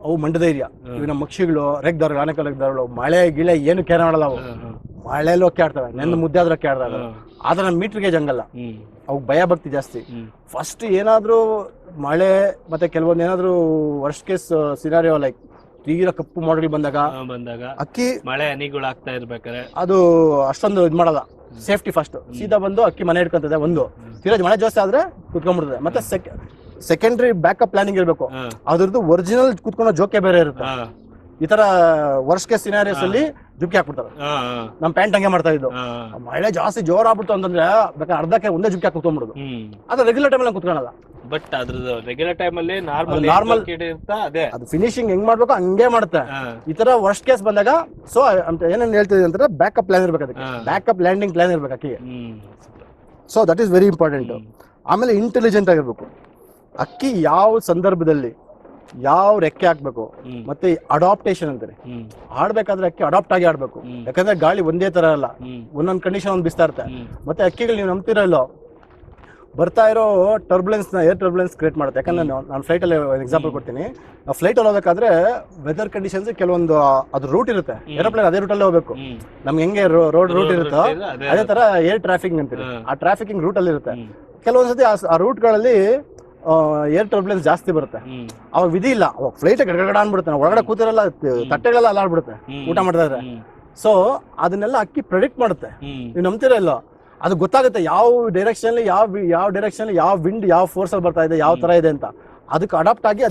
ಅವು ಮಂಡಧೈರ್ಯ, ಇವು ನಮ್ಮ ಮಕ್ಷಿಗಳು, ರೆಗ್ದಾರಗಳು, ಆನೆಕಲ್ ರೆಗ್ದಾರಗಳು, ಮಳೆ ಗಿಳೆ ಏನು ಕೇರ್ ಮಾಡಲ್ಲ. ಅವು ಮಳೆಯಲ್ಲೂ ಅಕ್ಕಿ ಆಡ್ತವೆ, ನೆಂದು ಮುದ್ದೆ ಆದ್ರೂ ಅಕ್ಕಿ ಆಡ್ತವೆ. ಆದ್ರೆ ನಮ್ಮ ಮೀಟರ್ ಗೇಜ್ ಹಂಗಲ್ಲ, ಅವು ಭಯ ಭಕ್ತಿ ಜಾಸ್ತಿ. ಫಸ್ಟ್ ಏನಾದ್ರೂ ಮಳೆ ಮತ್ತೆ ಕೆಲವೊಂದು ಏನಾದ್ರೂ ವರ್ಸ್ಟ್ ಕೇಸ್ ಸಿನಾರಿಯೋ ಲೈಕ್ ತೀರಾ ಕಪ್ಪು ಮೋಡಗಳು ಬಂದಾಗ ಅಕ್ಕಿ ಮಳೆ ಹನಿಗಳು ಆಗ್ತಾ ಇರ್ಬೇಕಾದ್ರೆ ಅದು ಅಷ್ಟೊಂದು ಇದು ಮಾಡಲ್ಲ. ಸೇಫ್ಟಿ ಫಸ್ಟ್, ಸೀದಾ ಬಂದು ಅಕ್ಕಿ ಮನೆ ಇಟ್ಕೊಂತದೆ. ಒಂದು ತೀರಾ ಮಳೆ ಜಾಸ್ತಿ ಆದ್ರೆ ಕುತ್ಕೊಂಡ್ಬಿಡ್ತದೆ. ಮತ್ತೆ ಸೆಕೆಂಡ್ರಿ ಬ್ಯಾಕಪ್ ಪ್ಲಾನಿಂಗ್ ಇರಬೇಕು. ಅದ್ರದ್ದು ಒರಿಜಿನಲ್ ಕುತ್ಕೊಳ್ಳೋ ಜೋಕೆ ಬೇರೆ ಇರುತ್ತೆ. ಈ ತರ ವರ್ಸ್ಟ್ ಕೇಸ್ ಸಿನಾರಿಯೋಸ್ ಅಲ್ಲಿ ಜುಕ್ಕಿ ಹಾಕ್ಬಿಡ್ತಾರೆ. ನಮ್ ಪ್ಯಾಂಟ್ ಹಂಗೆ ಮಾಡ್ತಾ ಇದ್ದು, ಮಳೆ ಜಾಸ್ತಿ ಜೋರ್ ಆಗ್ಬಿಡ್ತು ಅಂತಂದ್ರೆ ಬೇಕಾದ್ರೆ ಅರ್ಧಕ್ಕೆ ಒಂದೇ ಜುಕ್ಕಿ ಹಾಕಿ ಕುತ್ಕೊಂಡ್ಬಿಡುದು. ಅದು ರೆಗ್ಯುಲರ್ ಟೈಮ್ ಅಲ್ಲಿ ಕುತ್ಕೊಳ್ಳಲ್ಲ. ಬಟ್ ಅದ್ರದ್ದು ರೆಗ್ಯುಲರ್ ಟೈಮ್ ಅಲ್ಲಿ ನಾರ್ಮಲ್ ಅದೇ ಅದು ಫಿನಿಶಿಂಗ್ ಹೆಂಗ್ ಮಾಡ್ಬೇಕು ಹಂಗೆ ಮಾಡುತ್ತೆ. ಈ ತರ ವರ್ಸ್ಟ್ ಕೇಸ್ ಬಂದಾಗ ಸೊ ಏನೇನ್ ಹೇಳ್ತಿದ್ವಿ ಅಂತಂದ್ರೆ ಬ್ಯಾಕಪ್ ಪ್ಲಾನ್ ಇರ್ಬೇಕು. ಅದಕ್ಕೆ ಬ್ಯಾಕಪ್ ಲ್ಯಾಂಡಿಂಗ್ ಪ್ಲಾನ್ ಇರ್ಬೇಕು ಅಕ್ಕಿಗೆ. So that is very important. ಆಮೇಲೆ ಇಂಟೆಲಿಜೆಂಟ್ ಆಗಿರ್ಬೇಕು. ಅಕ್ಕಿ ಯಾವ ಸಂದರ್ಭದಲ್ಲಿ ಯಾವ ರೆಕ್ಕೆ ಹಾಕ್ಬೇಕು, ಮತ್ತೆ ಅಡಾಪ್ಟೇಷನ್ ಅಂತಾರೆ. ಆಡ್ಬೇಕಾದ್ರೆ ಅಕ್ಕಿ ಅಡಾಪ್ಟ್ ಆಗಿ ಆಡ್ಬೇಕು. ಯಾಕಂದ್ರೆ ಗಾಳಿ ಒಂದೇ ತರ ಅಲ್ಲ, ಒಂದೊಂದು ಕಂಡೀಷನ್ ಒಂದು ಬಿಸ್ತಾ ಇರುತ್ತೆ. ಮತ್ತೆ ಅಕ್ಕಿಗಳು ನೀವು ನಂಬ್ತಿರಲ್ಲೋ ಬರ್ತಾ ಇರೋ ಟರ್ಬುಲೆನ್ಸ್ ನ ಏರ್ ಟರ್ಬುಲೆನ್ಸ್ ಕ್ರಿಯೇಟ್ ಮಾಡುತ್ತೆ. ಯಾಕಂದ್ರೆ ನಾನು ಫ್ಲೈಟ್ ಅಲ್ಲಿ ಎಕ್ಸಾಂಪಲ್ ಕೊಡ್ತೀನಿ. ಫ್ಲೈಟ್ ಅಲ್ಲಿ ಹೋಗ್ಬೇಕಾದ್ರೆ ವೆದರ್ ಕಂಡೀಷನ್ಸ್ ಕೆಲವೊಂದು ಅದು ರೂಟ್ ಇರುತ್ತೆ. ಏರೋಪ್ಲೇನ್ ಅದೇ ರೂಟ್ ಅಲ್ಲಿ ಹೋಗ್ಬೇಕು. ನಮ್ಗೆ ಹೆಂಗೆ ರೋಡ್ ರೂಟ್ ಇರುತ್ತೋ ಅದೇ ತರ ಏರ್ ಟ್ರಾಫಿಕ್ ಅಂತೀವಿ. ಆ ಟ್ರಾಫಿಕಿಂಗ್ ರೂಟ್ ಅಲ್ಲಿ ಇರುತ್ತೆ. ಕೆಲವೊಂದ್ಸತಿ ಆ ರೂಟ್ ಗಳಲ್ಲಿ ಏರ್ ಟರ್ಬುಲೆನ್ಸ್ ಜಾಸ್ತಿ ಬರುತ್ತೆ. ಅವಾಗ ವಿಧಿ ಇಲ್ಲ, ಅವಾಗ ಫ್ಲೈಟ್ ಗಡಗಡ ಅನ್ಬಿಡುತ್ತೆ. ಒಳಗಡೆ ಕೂತಿರಲ್ಲ, ತಟ್ಟೆಗಳೆಲ್ಲ ಅಲ್ಲಾಡ್ಬಿಡುತ್ತೆ ಊಟ ಮಾಡ್ತಾ ಇದ್ರೆ. ಸೊ ಅದನ್ನೆಲ್ಲ ಅಕ್ಕಿ ಪ್ರೆಡಿಕ್ಟ್ ಮಾಡುತ್ತೆ. ನೀವು ನಂಬ್ತೀರಾ ಇಲ್ಲೋ, ಅದು ಗೊತ್ತಾಗುತ್ತೆ ಯಾವ ಡೈರೆಕ್ಷನ್ ಯಾವ ಡೈರೆಕ್ಷನ್ ಯಾವ ವಿಂಡ್ ಯಾವ ಫೋರ್ಸ್ ಅಲ್ಲಿ ಬರ್ತಾ ಇದೆ, ಯಾವ ತರ ಇದೆ ಅಂತ. ಅದಕ್ಕೆ ಅಡಾಪ್ಟ್ ಆಗಿ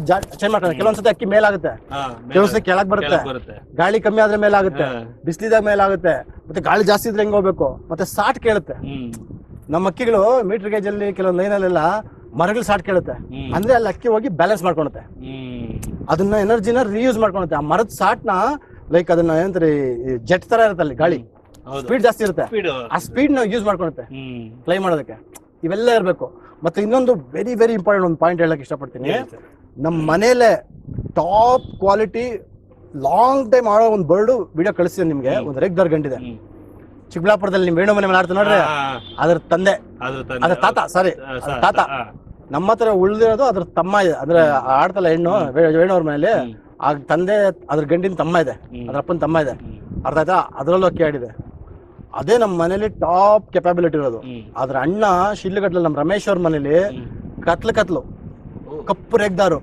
ಚೇಂಜ್ ಮಾಡ್ತಾರೆ. ಕೆಲವೊಂದ್ಸತಿ ಅಕ್ಕಿ ಮೇಲಾಗುತ್ತೆ, ಕೆಲವೊಂದ್ಸತಿ ಕೆಳಗ್ ಬರುತ್ತೆ. ಗಾಳಿ ಕಮ್ಮಿ ಆದ್ರೆ ಮೇಲಾಗುತ್ತೆ, ಬಿಸಿಲಿದಾಗ ಮೇಲಾಗುತ್ತೆ. ಮತ್ತೆ ಗಾಳಿ ಜಾಸ್ತಿ ಇದ್ರೆ ಹೆಂಗ್ ಹೋಗ್ಬೇಕು. ಮತ್ತೆ ಸಾಟ್ ಕೇಳುತ್ತೆ. ನಮ್ಮ ಅಕ್ಕಿಗಳು ಮೀಟರ್ ಗೇಜ್ ಅಲ್ಲಿ ಕೆಲವೊಂದು ಲೈನಲ್ಲೆಲ್ಲ ಮರಗಳು ಸಾಟ್ ಕೇಳುತ್ತೆ. ಅಂದ್ರೆ ಅಲ್ಲಿ ಅಕ್ಕಿ ಹೋಗಿ ಬ್ಯಾಲೆನ್ಸ್ ಮಾಡ್ಕೊಳುತ್ತೆ. ಅದನ್ನ ಎನರ್ಜಿನ ರೀಯೂಸ್ ಮಾಡ್ಕೊಳುತ್ತೆ. ಆ ಮರದ ಸಾಟ್ನ ಲೈಕ್ ಅದನ್ನ ಏನಂತಾರೆ ಜೆಟ್ ತರ ಇರುತ್ತೆ, ಅಲ್ಲಿ ಗಾಳಿ ಸ್ಪೀಡ್ ಜಾಸ್ತಿ ಇರುತ್ತೆ. ಆ ಸ್ಪೀಡ್ ನ ಯೂಸ್ ಮಾಡ್ಕೊಳುತ್ತೆ ಫ್ಲೈ ಮಾಡೋದಕ್ಕೆ. ಇವೆಲ್ಲ ಇರಬೇಕು. ಮತ್ತೆ ಇನ್ನೊಂದು ವೆರಿ ವೆರಿ ಇಂಪಾರ್ಟೆಂಟ್ ಒಂದು ಪಾಯಿಂಟ್ ಹೇಳಕ್ ಇಷ್ಟಪಡ್ತೀನಿ. ನಮ್ಮ ಮನೇಲೆ ಟಾಪ್ ಕ್ವಾಲಿಟಿ ಲಾಂಗ್ ಟೈಮ್ ಆಡೋ ಒಂದು ಬರ್ಡ್ ವಿಡಿಯೋ ಕಳಿಸ್ತೀನಿ ನಿಮ್ಗೆ. ಒಂದು ರೆಗ್ದಾರ್ ಗಂಟಿದೆ ಚಿಕ್ಕಬಳ್ಳಾಪುರದಲ್ಲಿ. ನಿಮ್ ವೇಣು ಮನೆ ಮೇಲೆ ಆಡ್ತಾ ನೋಡ್ರಿ, ಅದ್ರ ತಂದೆ ಅದ್ರ ತಾತ, ಸಾರಿ ತಾತ. ನಮ್ಮ ಹತ್ರ ಉಳಿದಿರೋದು ಅದ್ರ ತಮ್ಮ ಇದೆ. ಅಂದ್ರೆ ಆಡ್ತಲ್ಲ ಹೆಣ್ಣು ವೇಣುವ್ರ ಮನೇಲಿ, ಆ ತಂದೆ ಅದ್ರ ಗಂಡಿನ ತಮ್ಮ ಇದೆ, ಅದ್ರ ಅಪ್ಪನ ತಮ್ಮ ಇದೆ. ಅರ್ಥ ಆಯ್ತಾ? ಅದ್ರಲ್ಲೂ ಅಕ್ಕಿ ಆಡಿದೆ. ಅದೇ ನಮ್ಮ ಮನೇಲಿ ಟಾಪ್ ಕೆಪಾಬಿಲಿಟಿ ಇರೋದು. ಅದ್ರ ಅಣ್ಣ ಶಿಲ್ಗಟ್ಲ ನಮ್ಮ ರಮೇಶ್ ಅವ್ರ ಮನೇಲಿ ಕತ್ಲು ಕಪ್ಪು ರೇಗ್ದಾರು.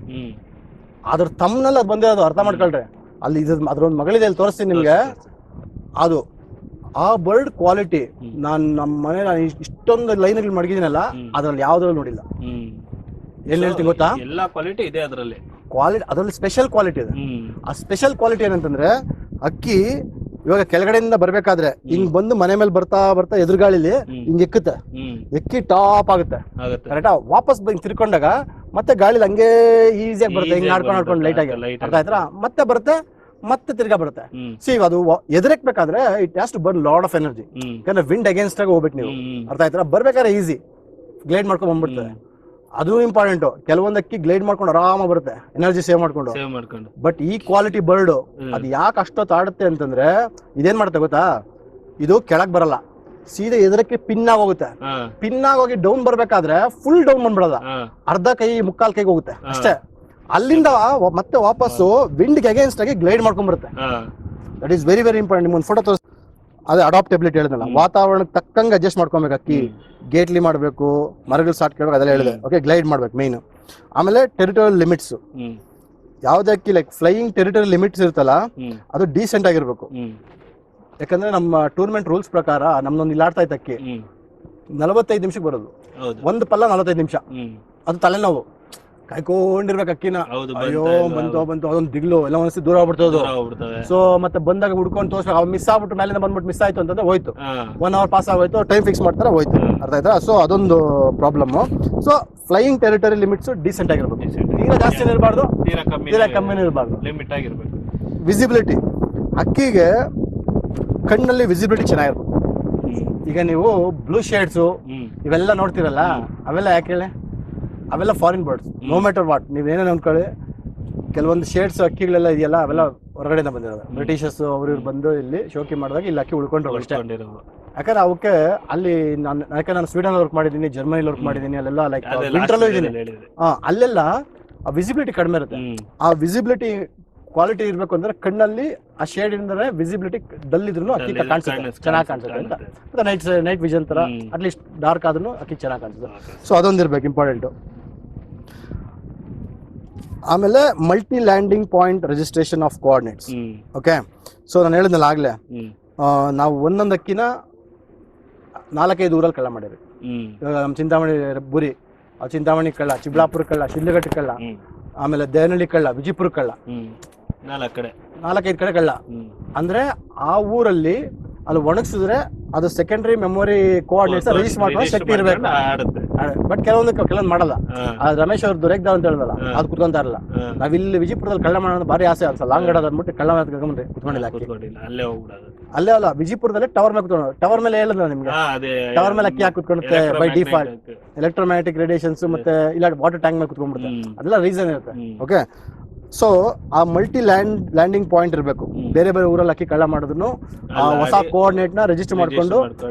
ಅದ್ರ ತಮ್ಮನೆಲ್ಲ ಅದು ಬಂದಿರೋದು. ಅರ್ಥ ಮಾಡ್ಕೊಳ್ರಿ. ಅಲ್ಲಿ ಅದ್ರೊಂದು ಮಗಳಿದೆ, ಅಲ್ಲಿ ತೋರಿಸ್ತೀನಿ ನಿಮ್ಗೆ. ಅದು ಆ ಬರ್ಡ್ ಕ್ವಾಲಿಟಿ ನಮ್ಮ ಮನೆ ಇಷ್ಟೊಂದು ಲೈನ್ಗಳು ಮಡಗಿದ್ದೀನಲ್ಲ, ಅದ್ರಲ್ಲಿ ಯಾವ್ದ್ರಲ್ಲಿ ನೋಡಿಲ್ಲ. ಏನ್ ಹೇಳ್ತೀನಿ ಗೊತ್ತಾ, ಎಲ್ಲಾ ಕ್ವಾಲಿಟಿ ಇದೆ ಅದರಲ್ಲಿ. ಅದ್ರಲ್ಲಿ ಸ್ಪೆಷಲ್ ಕ್ವಾಲಿಟಿ ಇದೆ. ಆ ಸ್ಪೆಷಲ್ ಕ್ವಾಲಿಟಿ ಏನಂತಂದ್ರೆ ಅಕ್ಕಿ ಇವಾಗ ಕೆಳಗಡೆಯಿಂದ ಬರ್ಬೇಕಾದ್ರೆ ಹಿಂಗ್ ಬಂದು ಮನೆ ಮೇಲೆ ಬರ್ತಾ ಎದುರುಗಾಳಿಲಿ ಹಿಂಗ್ ಎಕ್ಕಿ ಟಾಪ್ ಆಗುತ್ತೆ. ಕರೆಕ್ಟಾ? ವಾಪಸ್ ಬಂದು ತಿರ್ಕೊಂಡಾಗ ಮತ್ತೆ ಗಾಳಿಲಿ ಹಂಗೆ ಈಸಿಯಾಗಿ ಬರುತ್ತೆ. ಹಿಂಗ್ ಆಡ್ಕೊಂಡು ಲೈಟ್ ಆಗಿ, ಅರ್ಥ ಆಯ್ತಾ? ಮತ್ತೆ ಬರುತ್ತೆ, ಮತ್ತೆ ತಿರ್ಗಾ ಬರುತ್ತೆ. ಸಿ ಅದು ಎದುರೆಕ್ಬೇಕಾದ್ರೆ it has to burn lot of energy. ಯಾಕಂದ್ರೆ ವಿಂಡ್ ಅಗೇನ್ಸ್ಟ್ ಆಗಿ ಹೋಗ್ಬೇಕು ನೀವು. ಅರ್ಥ ಆಯ್ತಾ? ಬರ್ಬೇಕಾದ್ರೆ ಈಸಿ ಗ್ಲೈಡ್ ಮಾಡ್ಕೊಂಡು ಬಂದ್ಬಿಡ್ತದೆ. ಅದು ಇಂಪಾರ್ಟೆಂಟ್. ಕೆಲವೊಂದು ಅಕ್ಕಿ ಗ್ಲೈಡ್ ಮಾಡ್ಕೊಂಡು ಆರಾಮ ಬರುತ್ತೆ, ಎನರ್ಜಿ ಸೇವ್ ಮಾಡ್ಕೊಂಡು. ಬಟ್ ಈ ಕ್ವಾಲಿಟಿ ಬರ್ಡ್ ಅದು ಯಾಕೆ ಅಷ್ಟೊತ್ತು ಆಡುತ್ತೆ ಅಂತಂದ್ರೆ ಇದೇನ್ ಮಾಡುತ್ತೆ ಗೊತ್ತಾ, ಇದು ಕೆಳಗ್ ಬರಲ್ಲ, ಸೀದಾ ಎದುರಕ್ಕೆ ಪಿನ್ ಆಗಿ ಹೋಗುತ್ತೆ. ಪಿನ್ ಆಗಿ ಹೋಗಿ ಡೌನ್ ಬರ್ಬೇಕಾದ್ರೆ ಫುಲ್ ಡೌನ್ ಬಂದ್ಬಿಡಲ್ಲ, ಅರ್ಧ ಕೈ ಮುಕ್ಕಾಲ್ ಕೈಗೆ ಹೋಗುತ್ತೆ ಅಷ್ಟೇ. ಅಲ್ಲಿಂದ ಮತ್ತೆ ವಾಪಸ್ಸು ವಿಂಡ್ಗೆ ಅಗೇನ್ಸ್ಟ್ ಆಗಿ ಗ್ಲೈಡ್ ಮಾಡ್ಕೊಂಡ್ ಬರುತ್ತೆ. That is very very important. ನಿಮ್ಗೆ ಫೋಟೋ ತೋರಿಸ್. ಅದೇ ಅಡಾಪ್ಟಬಿಲಿಟಿ ಹೇಳಿದ್ನಲ್ಲ, ವಾತಾವರಣಕ್ಕೆ ತಕ್ಕಂಗೆ ಅಡ್ಜಸ್ಟ್ ಮಾಡ್ಕೊಬೇಕು. ಅಕ್ಕಿ ಗೇಟ್ಲಿ ಮಾಡಬೇಕು, ಮರಗಳು ಸಾಟ್ ಕೇಳಬೇಕು, ಅದೆಲ್ಲ ಹೇಳಿದೆ. ಓಕೆ, ಗ್ಲೈಡ್ ಮಾಡ್ಬೇಕು ಮೇನ್. ಆಮೇಲೆ ಟೆರಿಟೋರಿಯಲ್ ಲಿಮಿಟ್ಸ್. ಯಾವ್ದೇ ಅಕ್ಕಿ ಲೈಕ್ ಫ್ಲೈಯಿಂಗ್ ಟೆರಿಟರಿ ಲಿಮಿಟ್ಸ್ ಇರುತ್ತಲ್ಲ ಅದು ಡೀಸೆಂಟ್ ಆಗಿರ್ಬೇಕು. ಯಾಕಂದ್ರೆ ನಮ್ಮ ಟೂರ್ನಮೆಂಟ್ ರೂಲ್ಸ್ ಪ್ರಕಾರ ನಮ್ದೊಂದು ಇಲ್ಲಿ ಆಡ್ತಾ ಇತ್ತು ಅಕ್ಕಿ 45 ನಿಮಿಷಕ್ಕೆ ಬರೋದು, ಒಂದು ಪಲ್ಲ 45 ನಿಮಿಷ. ಅದು ತಲೆನೋವು, ಕಾಯ್ಕೊಂಡಿರ್ಬೇಕು ಅಕ್ಕಿನ. ಅಯ್ಯೋ ಬಂತು ಅದೊಂದು ದಿಗ್ಲು, ಎಲ್ಲ ಒಂದ್ಸಿ ದೂರ ಆಗ್ಬಿಡ್ತದೆ. ಸೊ ಮತ್ತೆ ಬಂದಾಗ ಹುಡ್ಕೊಂಡು ತೋರ್ಸ್ಬೇಕು. ಅವ್ರು ಮಿಸ್ ಆಗ್ಬಿಟ್ಟು ಮೇಲಿಂದ ಬಂದ್ಬಿಟ್ಟು ಮಿಸ್ ಆಯ್ತು ಅಂತಂದ್ರೆ ಹೋಯ್ತು, 1 hour ಪಾಸ್ ಆಗೋಯ್ತು, ಟೈಮ್ ಫಿಕ್ಸ್ ಮಾಡ್ತಾರೆ, ಹೋಯ್ತು. ಅರ್ಥ ಆಯ್ತಾ? ಸೊ ಅದೊಂದು problem. So flying territory limits decent ಆಗಿರ್ಬೇಕು, ತೀರಾ ಜಾಸ್ತಿ ಇರಬಾರ್ದು, ತೀರಾ ಕಮ್ಮಿನೂ ಇರಬಾರ್ದು, ಲಿಮಿಟ್ ಆಗಿರ್ಬೇಕು. ವಿಸಿಬಿಲಿಟಿ, ಅಕ್ಕಿಗೆ ಕಣ್ಣಲ್ಲಿ ವಿಸಿಬಿಲಿಟಿ ಚೆನ್ನಾಗಿರ್ಬೇಕು. ಈಗ ನೀವು ಬ್ಲೂ ಶೇಡ್ಸು ಇವೆಲ್ಲ ನೋಡ್ತಿರಲ್ಲ, ಅವೆಲ್ಲ ಯಾಕೆ ಹೇಳಿ? ಅವೆಲ್ಲ foreign birds. No matter what ನೀವೇನೇನು ಅನ್ಕೊಳ್ಳಿ, ಕೆಲವೊಂದು ಶೇಡ್ಸ್ ಅಕ್ಕಿಗಳೆಲ್ಲ ಇದೆಯಲ್ಲ ಅವೆಲ್ಲ ಹೊರಗಡೆಯಿಂದ ಬಂದಿರೋದು. ಬ್ರಿಟಿಷರ್ಸ್ ಅವರು ಬಂದು ಇಲ್ಲಿ ಶೋಕಿ ಮಾಡಿದಾಗ ಇಲ್ಲಿ ಅಕ್ಕಿ ಉಳ್ಕೊಂಡ್ರು ಅಷ್ಟೇ. ಯಾಕಂದ್ರೆ ಅವಕ್ಕೆ ಅಲ್ಲಿ ನಾನು ಸ್ವೀಡನ್ ವರ್ಕ್ ಮಾಡಿದ್ದೀನಿ, ಜರ್ಮನಿಲಿ ವರ್ಕ್ ಮಾಡಿದ್ದೀನಿ, ಅಲ್ಲೆಲ್ಲ ಲೈಕ್ ವಿಂಟ್ರಲ್ಲೂ ಇದ್ದೀನಿ. ಅಲ್ಲೆಲ್ಲ ಆ ವಿಸಿಬಿಲಿಟಿ ಕಡಿಮೆ ಇರುತ್ತೆ. ಆ ವಿಸಿಬಿಲಿಟಿ ಕ್ವಾಲಿಟಿ ಇರ್ಬೇಕು ಅಂದ್ರೆ ಕಣ್ಣಲ್ಲಿ ಆ ಶೇಡ್ ಇಂದ್ರೆ ವಿಸಿಬಿಲಿಟಿ ಡಲ್ ಇದ್ರು ಅಕ್ಕಿ ಕಾಣಿಸುತ್ತೆ, ಚೆನ್ನಾಗಿ ಕಾಣಿಸುತ್ತೆ ಅಂತ. ಮತ್ತೆ ನೈಟ್ ವಿಷನ್ ತರ ಅಟ್ಲೀಸ್ಟ್ ಡಾರ್ಕ್ ಆದ್ರೂ ಅಕ್ಕಿ ಚೆನ್ನಾಗಿ ಕಾಣಿಸುತ್ತೆ. ಸೊ ಅದೊಂದು ಇರ್ಬೇಕು ಇಂಪಾರ್ಟೆಂಟ್. ಆಮೇಲೆ multi landing point registration of coordinates. Okay, so ನಾನು ಹೇಳಿದ್ನಲ್ಲ ಆಗ್ಲೇ, ನಾವು ಒಂದೊಂದು ಅಕ್ಕಿನ 4-5 ಊರಲ್ಲಿ ಕಳ್ಳ ಮಾಡಿರಿ. ಇವಾಗ ನಮ್ಮ ಚಿಂತಾಮಣಿ ಬುರಿ, ಚಿಂತಾಮಣಿ ಕಳ್ಳ, ಚಿಬ್ಲಾಪುರ ಕಳ್ಳ, ಶಿಡ್ಲಘಟ್ಟ ಕಳ್ಳ, ಆಮೇಲೆ ದೇವನಹಳ್ಳಿ ಕಳ್ಳ, ವಿಜಯಪುರ ಕಳ್ಳ, 4-5 ಕಡೆ ಕಳ್ಳ. ಅಂದ್ರೆ ಆ ಊರಲ್ಲಿ ಅಲ್ಲಿ ಒಣಗಿಸಿದ್ರೆ ಅದು ಸೆಕೆಂಡರಿ ಮೆಮೊರಿ ಕೋಆರ್ಡಿನೇಟ್ಸ್ ರಿಜಿಸ್ಟರ್ ಮಾಡ್ಕೊಂಡು ಶಕ್ತಿ ಇರಬೇಕು. ಬಟ್ ಕೆಲವೊಂದು ಮಾಡಲ್ಲ. ರಮೇಶ್ ಅವ್ರು ದೊರೆಕ್ದ ಅಂತ ಹೇಳಿದಲ್ಲ, ಅದು ಕುತ್ಕೊಂತ ಇರಲ್ಲ. ನಾವಿಲ್ಲಿ ವಿಜಯಪುರದಲ್ಲಿ ಕಳ್ಳ ಮಾಡೋದು ಭಾರಿ ಆಸೆ ಅನ್ಸಲ್ಲ, ಲಾಂಗ್ ಗಡ ಅಂದ್ಬಿಟ್ಟು ಕಳ್ಳ ಕರ್ಕೊಂಡ್ರಿ ಕುತ್ಕೊಂಡಿಲ್ಲ. ಅಲ್ಲೇ ಅಲ್ಲ, ವಿಜಯಪುರದಲ್ಲಿ ಟವರ್ ಮೇಲೆ ಕುತ್ಕೊಂಡು, ಟವರ್ ಮೇಲೆ ಹೇಳಿದ್ರೆ ನಿಮ್ಗೆ ಟವರ್ ಮೇಲೆ ಅಕ್ಕಿ ಹಾಕಿ ಕುತ್ಕೊಳ್ಳುತ್ತೆ ಬೈ ಡಿಫಾಲ್ಟ್. ಎಲೆಕ್ಟ್ರೋಮ್ಯಾಗ್ನೆಟಿಕ್ ರೇಡಿಯೇಷನ್ಸ್ ಮತ್ತೆ ಇಲ್ಲ ವಾಟರ್ ಟ್ಯಾಂಕ್ ಮೇಲೆ ಕುತ್ಕೊಂಡ್ಬಿಡುತ್ತೆ, ಅದೆಲ್ಲ ರೀಸನ್ ಇರುತ್ತೆ. ಓಕೆ, ಸೊ ಆ ಮಲ್ಟಿ ಲ್ಯಾಂಡಿಂಗ್ ಪಾಯಿಂಟ್ ಇರಬೇಕು. ಬೇರೆ ಬೇರೆ ಊರಲ್ಲಿ ಅಕ್ಕಿ ಕಳ್ಳ ಮಾಡಿದ್ರು ಹೊಸ ಕೋಆರ್ಡಿನೇಟ್ ನ ರಿಜಿಸ್ಟರ್ ಮಾಡ್ಕೊಂಡು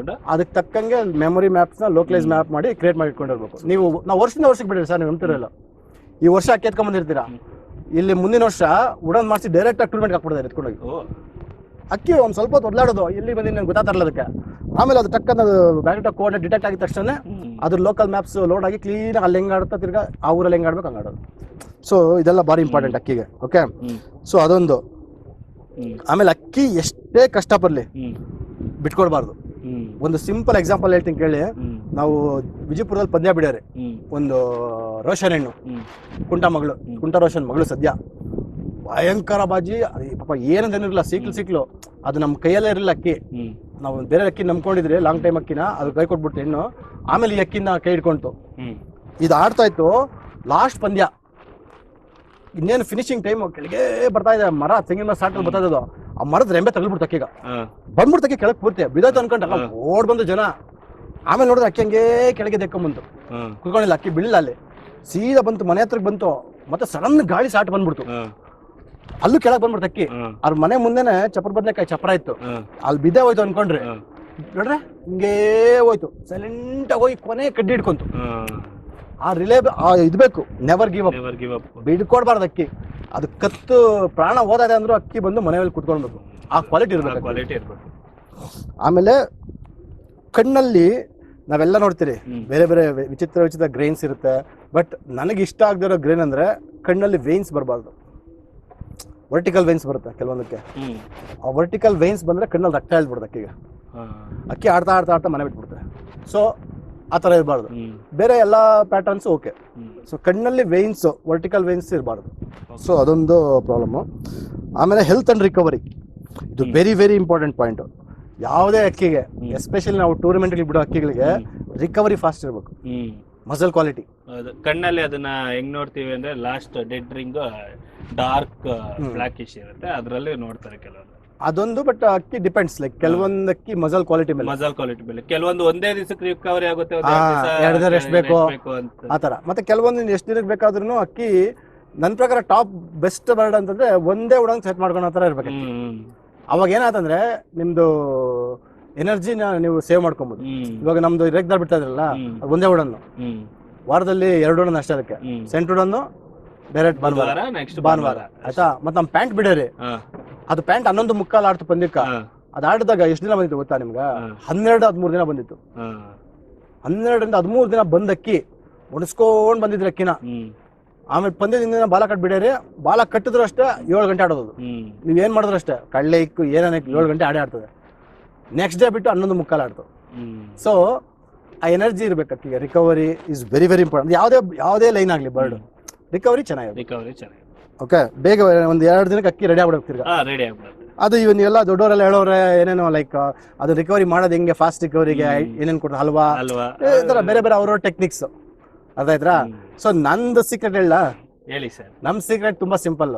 ಅದಕ್ಕೆ ತಕ್ಕಂಗೆ ಮೆಮೊರಿ ಮ್ಯಾಪ್ಸ್ ನ ಲೋಕಲೈಸ್ ಮ್ಯಾಪ್ ಮಾಡಿ ಕ್ರಿಯೇಟ್ ಮಾಡಿ ಇಟ್ಕೊಂಡಿರ್ಬೇಕು. ನಾವು ವರ್ಷದಿಂದ ವರ್ಷಕ್ಕೆ ಬಿಡಿರಿ ಸರ್, ನೀವು ನಂಬ್ತಿರಲ್ಲ, ಈ ವರ್ಷ ಅಕ್ಕಿ ಎತ್ಕೊಂಡ್ ಬಂದಿರ್ತೀರಾ, ಇಲ್ಲಿ ಮುಂದಿನ ವರ್ಷ ಉಡನ್ ಮಾಡಿಸಿ ಡೈರೆಕ್ಟ್ ಆಗಿ ಟೂರ್ನಮೆಂಟ್ ಹಾಕ್ಬಿಡ್ತಾರೆ ಎತ್ಕೊಂಡೋಗಿ. ಅಕ್ಕಿ ಒಂದ್ ಸ್ವಲ್ಪ ಹೊತ್ತು ಒದ್ಲಾಡೋದು, ಎಲ್ಲಿ ಬಂದಿದ್ದು ನಂಗೆ ಗೊತ್ತಾಗ್ತಾರಲ್ಲ ಅದಕ್ಕೆ. ಆಮೇಲೆ ಅದು ಟಕ್ಕಂತ ಬ್ಯಾಕೆಟ್ ಕೋಆರ್ಡಿನೇಟ್ ಡಿಟೆಕ್ಟ್ ಆಗಿದ ತಕ್ಷಣ ಅದ್ರ ಲೋಕಲ್ ಮ್ಯಾಪ್ಸ್ ಲೋಡ್ ಆಗಿ ಕ್ಲೀನ್ ಅಲ್ಲಿ ಹೆಂಗ್ ಆಡುತ್ತಾ ತಿರ್ಗಾ ಆ ಊರಲ್ಲಿ ಹೆಂಗ್ ಆಡ್ಬೇಕು ಹಂಗ ಆಡೋದು. ಸೊ ಇದೆಲ್ಲ ಭಾರಿ ಇಂಪಾರ್ಟೆಂಟ್ ಅಕ್ಕಿಗೆ. ಓಕೆ, ಸೊ ಅದೊಂದು. ಆಮೇಲೆ ಅಕ್ಕಿ ಎಷ್ಟೇ ಕಷ್ಟ ಪಡ್ಲಿ ಬಿಟ್ಕೊಡ್ಬಾರ್ದು. ಒಂದು ಸಿಂಪಲ್ ಎಕ್ಸಾಂಪಲ್ ಹೇಳ್ತೀನಿ ಕೇಳಿ. ನಾವು ವಿಜಯಪುರದಲ್ಲಿ ಪಂದ್ಯ ಬಿಡ್ಯಾರೆ, ಒಂದು ರೋಷನ್ ಹೆಣ್ಣು, ಕುಂಟ ರೋಷನ್ ಮಗಳು ಸದ್ಯ ಭಯಂಕರ ಬಾಜಿ. ಪಾಪ ಏನಂತೇನಿರಲಿಲ್ಲ, ಸಿಕ್ಲು ಅದು ನಮ್ಮ ಕೈಯಲ್ಲೇ ಇರಲಿಲ್ಲ ಅಕ್ಕಿ. ನಾವು ಬೇರೆ ಅಕ್ಕಿ ನಂಬ್ಕೊಂಡಿದ್ರೆ ಲಾಂಗ್ ಟೈಮ್ ಅಕ್ಕಿನ, ಅದು ಕೈ ಕೊಟ್ಬಿಟ್ಟು ಹೆಣ್ಣು. ಆಮೇಲೆ ಈ ಅಕ್ಕಿನ ಕೈ ಇಟ್ಕೊಂತು, ಇದು ಆಡ್ತಾ ಇತ್ತು. ಲಾಸ್ಟ್ ಪಂದ್ಯ ಇನ್ನೇನು ಫಿನಿಶಿಂಗ್ ಟೈಮ್, ಕೆಳಗೆ ಬರ್ತಾ ಇದೆ ಮರ, ತೆಂಗಿನ ಮರ ಸಾಟಲ್ಲಿ ಬರ್ತಾ ಇದ್ದು, ಆ ಮರದ ರೆಂಬೆ ತಗಲ್ಬಿಡ್ತು ಅಕ್ಕಿಗ. ಬಂದ್ಬಿಡ್ತಕ್ಕಿ ಕೆಳಗೆ ಪೂರ್ತಿ ಬಿದ್ದೋಯ್ತು ಅನ್ಕೊಂಡಲ್ಲ, ಓಡ್ ಬಂದು ಜನ. ಆಮೇಲೆ ನೋಡಿದ್ರೆ ಅಕ್ಕಿ ಹಂಗೆ ಕೆಳಗೆ ದೆಕ್ಕೊಂಬಂತು, ಕುತ್ಕೊಂಡಿಲ್ಲ, ಅಕ್ಕಿ ಬೀಳಿಲ್ಲ ಅಲ್ಲಿ, ಸೀದಾ ಬಂತು ಮನೆ ಹತ್ರಕ್ಕೆ ಬಂತು. ಮತ್ತೆ ಸಡನ್ ಗಾಳಿ ಸಾಟ್ ಬಂದ್ಬಿಡ್ತು, ಅಲ್ಲೂ ಕೆಳಗೆ ಬಂದ್ಬಿಡ್ತು ಅಕ್ಕಿ. ಅವ್ರ ಮನೆ ಮುಂದೆನೆ ಚಪ್ರ ಬದನೆಕಾಯಿ ಚಪ್ರ ಇತ್ತು, ಅಲ್ಲಿ ಬಿದ್ದೆ ಹೋಯ್ತು ಅನ್ಕೊಂಡ್ರಿ. ನೋಡ್ರೆ ಹಿಂಗೇ ಹೋಯ್ತು, ಸೈಲೆಂಟ್ ಆಗಿ ಹೋಗಿ ಕೊನೆ ಕಡ್ಡಿ ಹಿಡ್ಕೊಂತು. ಆ ರಿಲೇ ಇದ್ಬೇಕು, ನೆವರ್ ಗಿವ್ ಅಪ್, ಬಿಡ್ಕೊಡ್ಬಾರ್ದು ಅಕ್ಕಿ. ಅದು ಕತ್ತು ಪ್ರಾಣ ಹೋದಾದೆ ಅಂದ್ರೂ ಅಕ್ಕಿ ಬಂದು ಮನೆಯಲ್ಲಿ ಕುತ್ಕೊಳ್ಬೇಕು, ಆ ಕ್ವಾಲಿಟಿ ಇರ್ಬೇಕು. ಆಮೇಲೆ ಕಣ್ಣಲ್ಲಿ ನಾವೆಲ್ಲ ನೋಡ್ತೀರಿ, ಬೇರೆ ಬೇರೆ ವಿಚಿತ್ರ ಗ್ರೈನ್ಸ್ ಇರುತ್ತೆ. ಬಟ್ ನನಗೆ ಇಷ್ಟ ಆಗದಿರೋ ಗ್ರೈನ್ ಅಂದ್ರೆ ಕಣ್ಣಲ್ಲಿ ವೇನ್ಸ್ ಬರಬಾರ್ದು, ವರ್ಟಿಕಲ್ ವೇನ್ಸ್ ಬರುತ್ತೆ ಕೆಲವೊಂದಕ್ಕೆ. ಆ ವರ್ಟಿಕಲ್ ವೇನ್ಸ್ ಬಂದ್ರೆ ಕಣ್ಣಲ್ಲಿ ರಕ್ತ ಇಳ್ಬಿಡುತ್ತೆ ಅಕ್ಕಿಗೆ. ಅಕ್ಕಿ ಆಡ್ತಾ ಮನೆ ಬಿಟ್ಬಿಡುತ್ತೆ. ಸೊ ಆ ಥರ ಇರಬಾರ್ದು. ಬೇರೆ ಎಲ್ಲ ಪ್ಯಾಟರ್ನ್ಸ್ ಓಕೆ. ಸೊ ಕಣ್ಣಲ್ಲಿ ವೇನ್ಸ್, ವರ್ಟಿಕಲ್ ವೇನ್ಸ್ ಇರಬಾರ್ದು. ಸೊ ಅದೊಂದು ಪ್ರಾಬ್ಲಮ್ಮು. ಆಮೇಲೆ ಹೆಲ್ತ್ ಅಂಡ್ ರಿಕವರಿ, ಇದು ವೆರಿ ವೆರಿ ಇಂಪಾರ್ಟೆಂಟ್ ಪಾಯಿಂಟ್. ಯಾವುದೇ ಅಕ್ಕಿಗೆ, ಎಸ್ಪೆಷಲಿ ನಾವು ಟೂರ್ನಮೆಂಟ್ಗೆ ಬಿಡೋ ಅಕ್ಕಿಗಳಿಗೆ ರಿಕವರಿ ಫಾಸ್ಟ್ ಇರಬೇಕು. ಮಸಲ್ ಕ್ವಾಲಿಟಿ ಕಣ್ಣಲ್ಲಿ ಅದನ್ನ ಹೆಂಗ್ ನೋಡ್ತೀವಿ ಅಂದ್ರೆ last dead ring dark blackish ಇರುತ್ತೆ, ಅದರಲ್ಲಿ ನೋಡ್ತಾರೆ ಕೆಲವರು. ಅದೊಂದು. ಬಟ್ ಅಕ್ಕಿ ಡಿಪೆಂಡ್ಸ್, ಲೈಕ್ ಕೆಲವೊಂದು ಅಕ್ಕಿ ಮಸಲ್ ಕ್ವಾಲಿಟಿ ಮೇಲೆ, ಕೆಲವೊಂದು ಒಂದೇ ದಿವಸಕ್ಕೆ ರಿಕವರಿ ಆಗುತ್ತೆ, 2 ದಿನ ರೆಸ್ಟ್ ಬೇಕು ಆತರ. ಮತ್ತೆ ಕೆಲವೊಂದು ಎಷ್ಟು ದಿನಕ್ಕೆ ಬೇಕಾದ್ರೂ ಅಕ್ಕಿ ನನ್ನ ಪ್ರಕಾರ ಟಾಪ್ ಬೆಸ್ಟ್ ಬರ್ಡ್ ಅಂತಂದ್ರೆ ಒಂದೇ ಉಡಂಗ್ ಸೆಟ್ ಮಾಡ್ಕೊಂಡು ಆತರ ಇರ್ಬೇಕು. ಅವಾಗ ಏನಾಯ್ತಂದ್ರೆ ನಿಮ್ದು ಎನರ್ಜಿನ ನೀವು ಸೇವ್ ಮಾಡ್ಕೊಬಹುದು. ಇವಾಗ ನಮ್ದು ರೆಗ್ದಾರ್ ಬಿಡ್ತಾ ಇದ್ರಲ್ಲ, ಒಂದೇ ಉಡನ್ನು ವಾರದಲ್ಲಿ 2 ಉಡನ್ ಅಷ್ಟೇ, ಅದಕ್ಕೆ ಸೆಂಟ್ ಉಡನ್ನು ಡೈರೆಕ್ಟ್ ಭಾನುವಾರ ಆಯ್ತಾ. ಮತ್ತೆ ನಮ್ ಪ್ಯಾಂಟ್ ಬಿಡರಿ, ಅದು ಪ್ಯಾಂಟ್ 11:15 ಆಡ್ತು ಪಂದ್ಯಕ್ಕ. ಅದ್ ಆಡಿದಾಗ ಎಷ್ಟು ದಿನ ಬಂದಿತ್ತು ಗೊತ್ತಾ ನಿಮ್ಗ? 12-13 ದಿನ ಬಂದಿತ್ತು. 12ರಿಂದ 13 ದಿನ ಬಂದಕ್ಕಿ ಒಣಸ್ಕೊಂಡ್ ಬಂದಿದ್ರೆ ಅಕ್ಕಿನ. ಆಮೇಲೆ ಪಂದ್ಯದ ದಿನ ಬಾಲ ಕಟ್ಬಿಡ್ರಿ, ಬಾಲ ಕಟ್ಟಿದ್ರು ಅಷ್ಟೇ 7 ಗಂಟೆ ಆಡೋದು. ನೀವ್ ಏನ್ ಮಾಡಿದ್ರು ಅಷ್ಟೇ, ಕಳ್ಳೆ ಇಕ್ಕು ಏನೇನ 7 ಗಂಟೆ ಆಡ್ತದೆ. ನೆಕ್ಸ್ಟ್ ಡೇ ಬಿಟ್ಟು 11:45 ಆಡ್ತದೆ. ಸೊ ಆ ಎನರ್ಜಿ ಇರ್ಬೇಕು ಅಕ್ಕಿಗೆ. Recovery is very very important. ಯಾವುದೇ ಲೈನ್ ಆಗಲಿ ಬರ್ಡ್ ರಿಕವರಿ ಚೆನ್ನಾಗಿದೆ. ಓಕೆ, ಬೇಗ ಒಂದು 2 ದಿನಕ್ಕೆ ಅಕ್ಕಿ ರೆಡಿ ಆಗ್ಬಿಡುತ್ತೆ ತಿರ್ಗಾ. ಅದು ಇವನ್ನೆಲ್ಲ ದೊಡ್ಡವರೆಲ್ಲ ಹೇಳೋರೆ ಏನೇನೋ ಲೈಕ್ ಅದು ರಿಕವರಿ ಮಾಡೋದು ಹೆಂಗೆ, ಫಾಸ್ಟ್ ರಿಕವರಿಗೆ ಏನೇನು ಕೊಡ್ತಾರೆ, ಹಲ್ವಾ ಈ ಥರ ಬೇರೆ ಬೇರೆ ಅವ್ರವ್ರ ಟೆಕ್ನಿಕ್ಸ್. ಅರ್ಥ ಆಯ್ತಾ? ಸೊ ನಂದು ಸೀಕ್ರೆಟ್ ಹೇಳಿ ಸರ್. ನಮ್ ಸೀಕ್ರೆಟ್ ತುಂಬಾ ಸಿಂಪಲ್.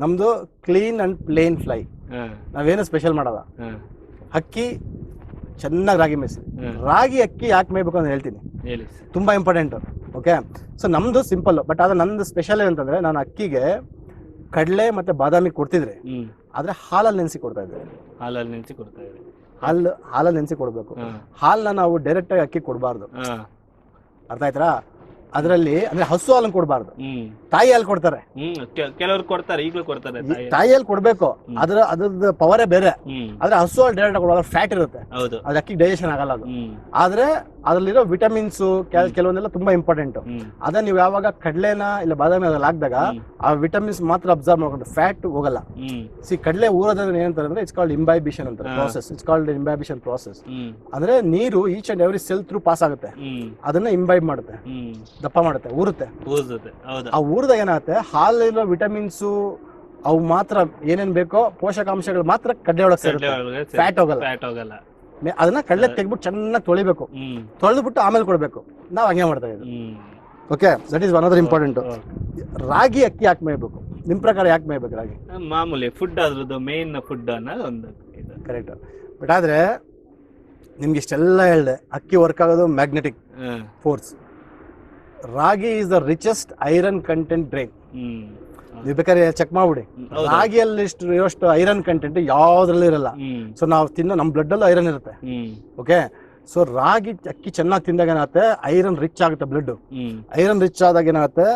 ನಮ್ದು ಕ್ಲೀನ್ ಅಂಡ್ ಪ್ಲೇನ್ ಫ್ಲೈ. ನಾವೇನು ಸ್ಪೆಷಲ್ ಮಾಡಲ್ಲ. ಅಕ್ಕಿ ಚೆನ್ನಾಗಿ ರಾಗಿ ಮೇಯಿಸಿ. ರಾಗಿ ಅಕ್ಕಿ ಯಾಕೆ ಮೇಯ್ಬೇಕು ಅಂತ ಹೇಳ್ತೀನಿ, ತುಂಬಾ ಇಂಪಾರ್ಟೆಂಟ್. ಓಕೆ, ಸೊ ನಮ್ದು ಸಿಂಪಲ್, ಬಟ್ ಅದು ನಂದು ಸ್ಪೆಷಲ್ ಏನಂತಂದ್ರೆ, ನಾನು ಅಕ್ಕಿಗೆ ಕಡಲೆ ಮತ್ತೆ ಬಾದಾಮಿ ಕೊಡ್ತಿದ್ರೆ ಆದ್ರೆ ಹಾಲಲ್ಲಿ ನೆನೆಸಿ ಕೊಡ್ತಾ ಇದ್ದೆ. ಹಾಲಲ್ಲಿ ನೆನೆಸಿ ಕೊಡ್ಬೇಕು. ಹಾಲನ್ನ ನಾವು ಡೈರೆಕ್ಟ್ ಆಗಿ ಅಕ್ಕಿ ಕೊಡಬಾರ್ದು. ಅರ್ಥ ಆಯ್ತಾ? ಅದರಲ್ಲಿ ಅಂದ್ರೆ ಹಸು ಹಾಲನ್ನು ಕೊಡಬಾರ್ದು, ತಾಯಿ ಹಾಲು ಕೊಡ್ತಾರೆ. ಕೆಲವರು ಕೊಡ್ತಾರೆ, ಈಗಲೂ ಕೊಡ್ತಾರೆ. ತಾಯಿ ಹಾಲು ಕೊಡ್ಬೇಕು, ಅದ್ರದ್ದು ಪವರೇ ಬೇರೆ. ಆದ್ರೆ ಹಸು ಹಾಲು ಡೈರೆಕ್ಟ್ ಕೊಡುವಾಗ ಫ್ಯಾಟ್ ಇರುತ್ತೆ, ಅದು ಅಕ್ಕಿ ಡೈಜೆಷನ್ ಆಗಲ್ಲ ಅದು. ಆದ್ರೆ ಅದ್ರಲ್ಲಿರೋ ವಿಟಮಿನ್ಸ್ ಕೆಲವೊಂದೆಲ್ಲ ತುಂಬಾ ಇಂಪಾರ್ಟೆಂಟ್. ಅದ ನೀವು ಯಾವಾಗ ಕಡಲೆನ ಇಲ್ಲ ಬಾದಾಮಿ ಅದ್ರಲ್ಲಿ ಹಾಕಿದಾಗ ಆ ವಿಟಮಿನ್ಸ್ ಮಾತ್ರ ಅಬ್ಸರ್ವ್ ಮಾಡ್ಕೊಂಡು ಫ್ಯಾಟ್ ಹೋಗಲ್ಲ. ಕಡಲೆ ಊರೋದ್ರೆ ಏನಂತಾರೆ ಅಂದ್ರೆ ಇಟ್ಸ್ ಕಾಲ್ಡ್ ಇಂಬೈಬಿಷನ್ ಅಂತ process. It's called imbibition process. ಅಂದ್ರೆ ನೀರು each and every cell through pass ಆಗುತ್ತೆ, ಅದನ್ನ ಇಂಬೈಬ್ ಮಾಡುತ್ತೆ, ದಪ್ಪ ಮಾಡುತ್ತೆ, ಊರುತ್ತೆ. ಆ ಊರದಾಗ ಏನಾಗುತ್ತೆ, ಹಾಲಿರೋ ವಿಟಮಿನ್ಸ್ ಅವು ಮಾತ್ರ ಏನೇನ್ ಬೇಕೋ ಪೋಷಕಾಂಶಗಳು ಮಾತ್ರ ಕಡಲೆ ಒಳಗೆ ಸೇರುತ್ತೆ, ಫ್ಯಾಟ್ ಹೋಗಲ್ಲ. ಅದನ್ನ ಕಡಲೆ ತೆಗ್ಬಿಟ್ಟು ಚೆನ್ನಾಗಿ ತೊಳಿಬೇಕು, ತೊಳೆದ್ಬಿಟ್ಟು ಆಮೇಲೆ ಕೊಡ್ಬೇಕು. ನಾವ್ ಹಂಗೆ ಮಾಡ್ತಾ ಇದ್ದೀವಿ. Okay, that is one other important. ರಾಗಿ ಅಕ್ಕಿ ಯಾಕೆ ಮೇಯ್ಬೇಕು ನಿಮ್ ಪ್ರಕಾರ? ಯಾಕೆ ಮೇಯ್ಬೇಕು ರಾಗಿ? ಮಾಮೂಲಿ ಫುಡ್, ಅದ್ರದ್ದು ಮೇನ್ ಫುಡ್ ಅನ್ನೋದು ಒಂದು ಕರೆಕ್ಟ್. ಬಟ್ ಆದ್ರೆ ನಿಮ್ಗೆ ಇಷ್ಟೆಲ್ಲ ಹೇಳ್ದೆ, ಅಕ್ಕಿ ವರ್ಕ್ ಆಗೋದು magnetic force. Ragi is the richest iron content drain. ನೀವು ಬೇಕಾದ್ರೆ ಚೆಕ್ ಮಾಡ್ಬಿಡಿ, ರಾಗಿಯಲ್ಲಿ ಇರೋಷ್ಟು ಐರನ್ ಕಂಟೆಂಟ್ ಯಾವ್ದ್ರಲ್ಲೂ ಇರಲ್ಲ. ಸೊ ನಾವು ತಿನ್ನೋ ನಮ್ಮ ಬ್ಲಡ್ ಅಲ್ಲೂ ಐರನ್ ಇರುತ್ತೆ. ಓಕೆ, ಸೊ ರಾಗಿ ಅಕ್ಕಿ ಚೆನ್ನಾಗಿ ತಿಂದಾಗ ಏನಾಗುತ್ತೆ, ಐರನ್ ರಿಚ್ ಆಗುತ್ತೆ ಬ್ಲಡ್. ಐರನ್ ರಿಚ್ ಆದಾಗ ಏನಾಗುತ್ತೆ,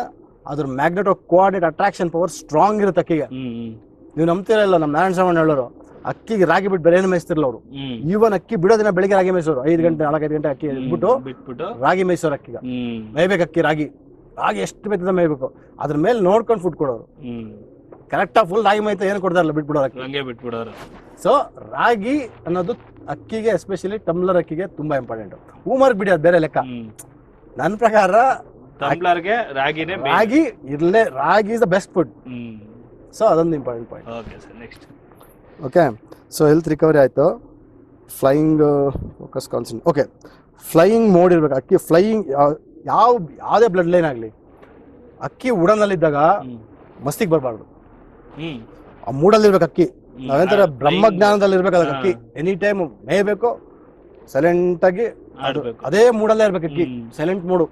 ಅದ್ರ magneto coordinate attraction power strong ಇರುತ್ತೆ ಅಕ್ಕಿಗೆ. ನೀವು ನಂಬ್ತೀರ ಇಲ್ಲ, ನಮ್ಮ ನಾರಾಯಣ ಸಾಮಣ್ಣ ಹೇಳೋರು ಅಕ್ಕಿಗೆ ರಾಗಿ ಬಿಟ್ಟು ಬೇರೆ ಏನು ಮೇಯಿಸ್ತಿರ್ಲ ಅವರು. ಈವನ್ ಅಕ್ಕಿ ಬಿಡೋದಿನ ಬೆಳಿಗ್ಗೆ ರಾಗಿ ಮೇಯಿಸೋರು, 5 ಗಂಟೆ 4-5 ಗಂಟೆ ಅಕ್ಕಿ ಬಿಟ್ಬಿಟ್ಟು ರಾಗಿ ಮೇಯಿಸೋರು. ಅಕ್ಕಿಗೆ ಮೇಯ್ಬೇಕು, ಅಕ್ಕಿ ರಾಗಿ ಎಷ್ಟು ಬೇಕಂತ ಮೇಯ್ಬೇಕು. ಅದ್ರ ಮೇಲೆ ನೋಡ್ಕೊಂಡು ಫುಡ್ ಕೊಡೋರು. ಕರೆಕ್ಟಾಗಿ ಫುಲ್ ರಾಗಿ ಮೇಯ್ತಾ ಏನು ಕೊಡ್ತಾರಲ್ಲ, ಬಿಟ್ಬಿಡೋರು. ಸೊ ರಾಗಿ ಅನ್ನೋದು ಅಕ್ಕಿಗೆ, ಎಸ್ಪೆಷಲಿ ಟಮ್ಲರ್ ಅಕ್ಕಿಗೆ ತುಂಬಾ ಇಂಪಾರ್ಟೆಂಟ್. ಹೂಮರ್ಗ್ ಬಿಡಿ, ಅದು ಬೇರೆ ಲೆಕ್ಕ. ನನ್ನ ಪ್ರಕಾರ ರಾಗಿ ಇರ್ಲೇ, ragi is the best food. So ಅದೊಂದು important point. Okay, so health recovery ಆಯಿತು. Flying focus concentrate. Okay, flying mode ಇರ್ಬೇಕು ಅಕ್ಕಿ. ಫ್ಲೈಯಿಂಗ್ ಯಾವುದೇ ಬ್ಲಡ್ ಲೈನ್ ಆಗಲಿ, ಅಕ್ಕಿ ಉಡನಲ್ಲಿದ್ದಾಗ ಮಸ್ತಿಗೆ ಬರಬಾರ್ದು, ಆ ಮೂಡಲ್ಲಿರ್ಬೇಕು ಅಕ್ಕಿ. ನಾವೇಂತಾರೆ ಬ್ರಹ್ಮಜ್ಞಾನದಲ್ಲಿ ಇರ್ಬೇಕು ಅಕ್ಕಿ. ಎನಿ ಟೈಮ್ ಮೇಯಬೇಕು, ಸೈಲೆಂಟಾಗಿ ಅದೇ ಮೂಡಲ್ಲೇ ಇರ್ಬೇಕು ಅಕ್ಕಿ. ಸೈಲೆಂಟ್ ಮೂಡು,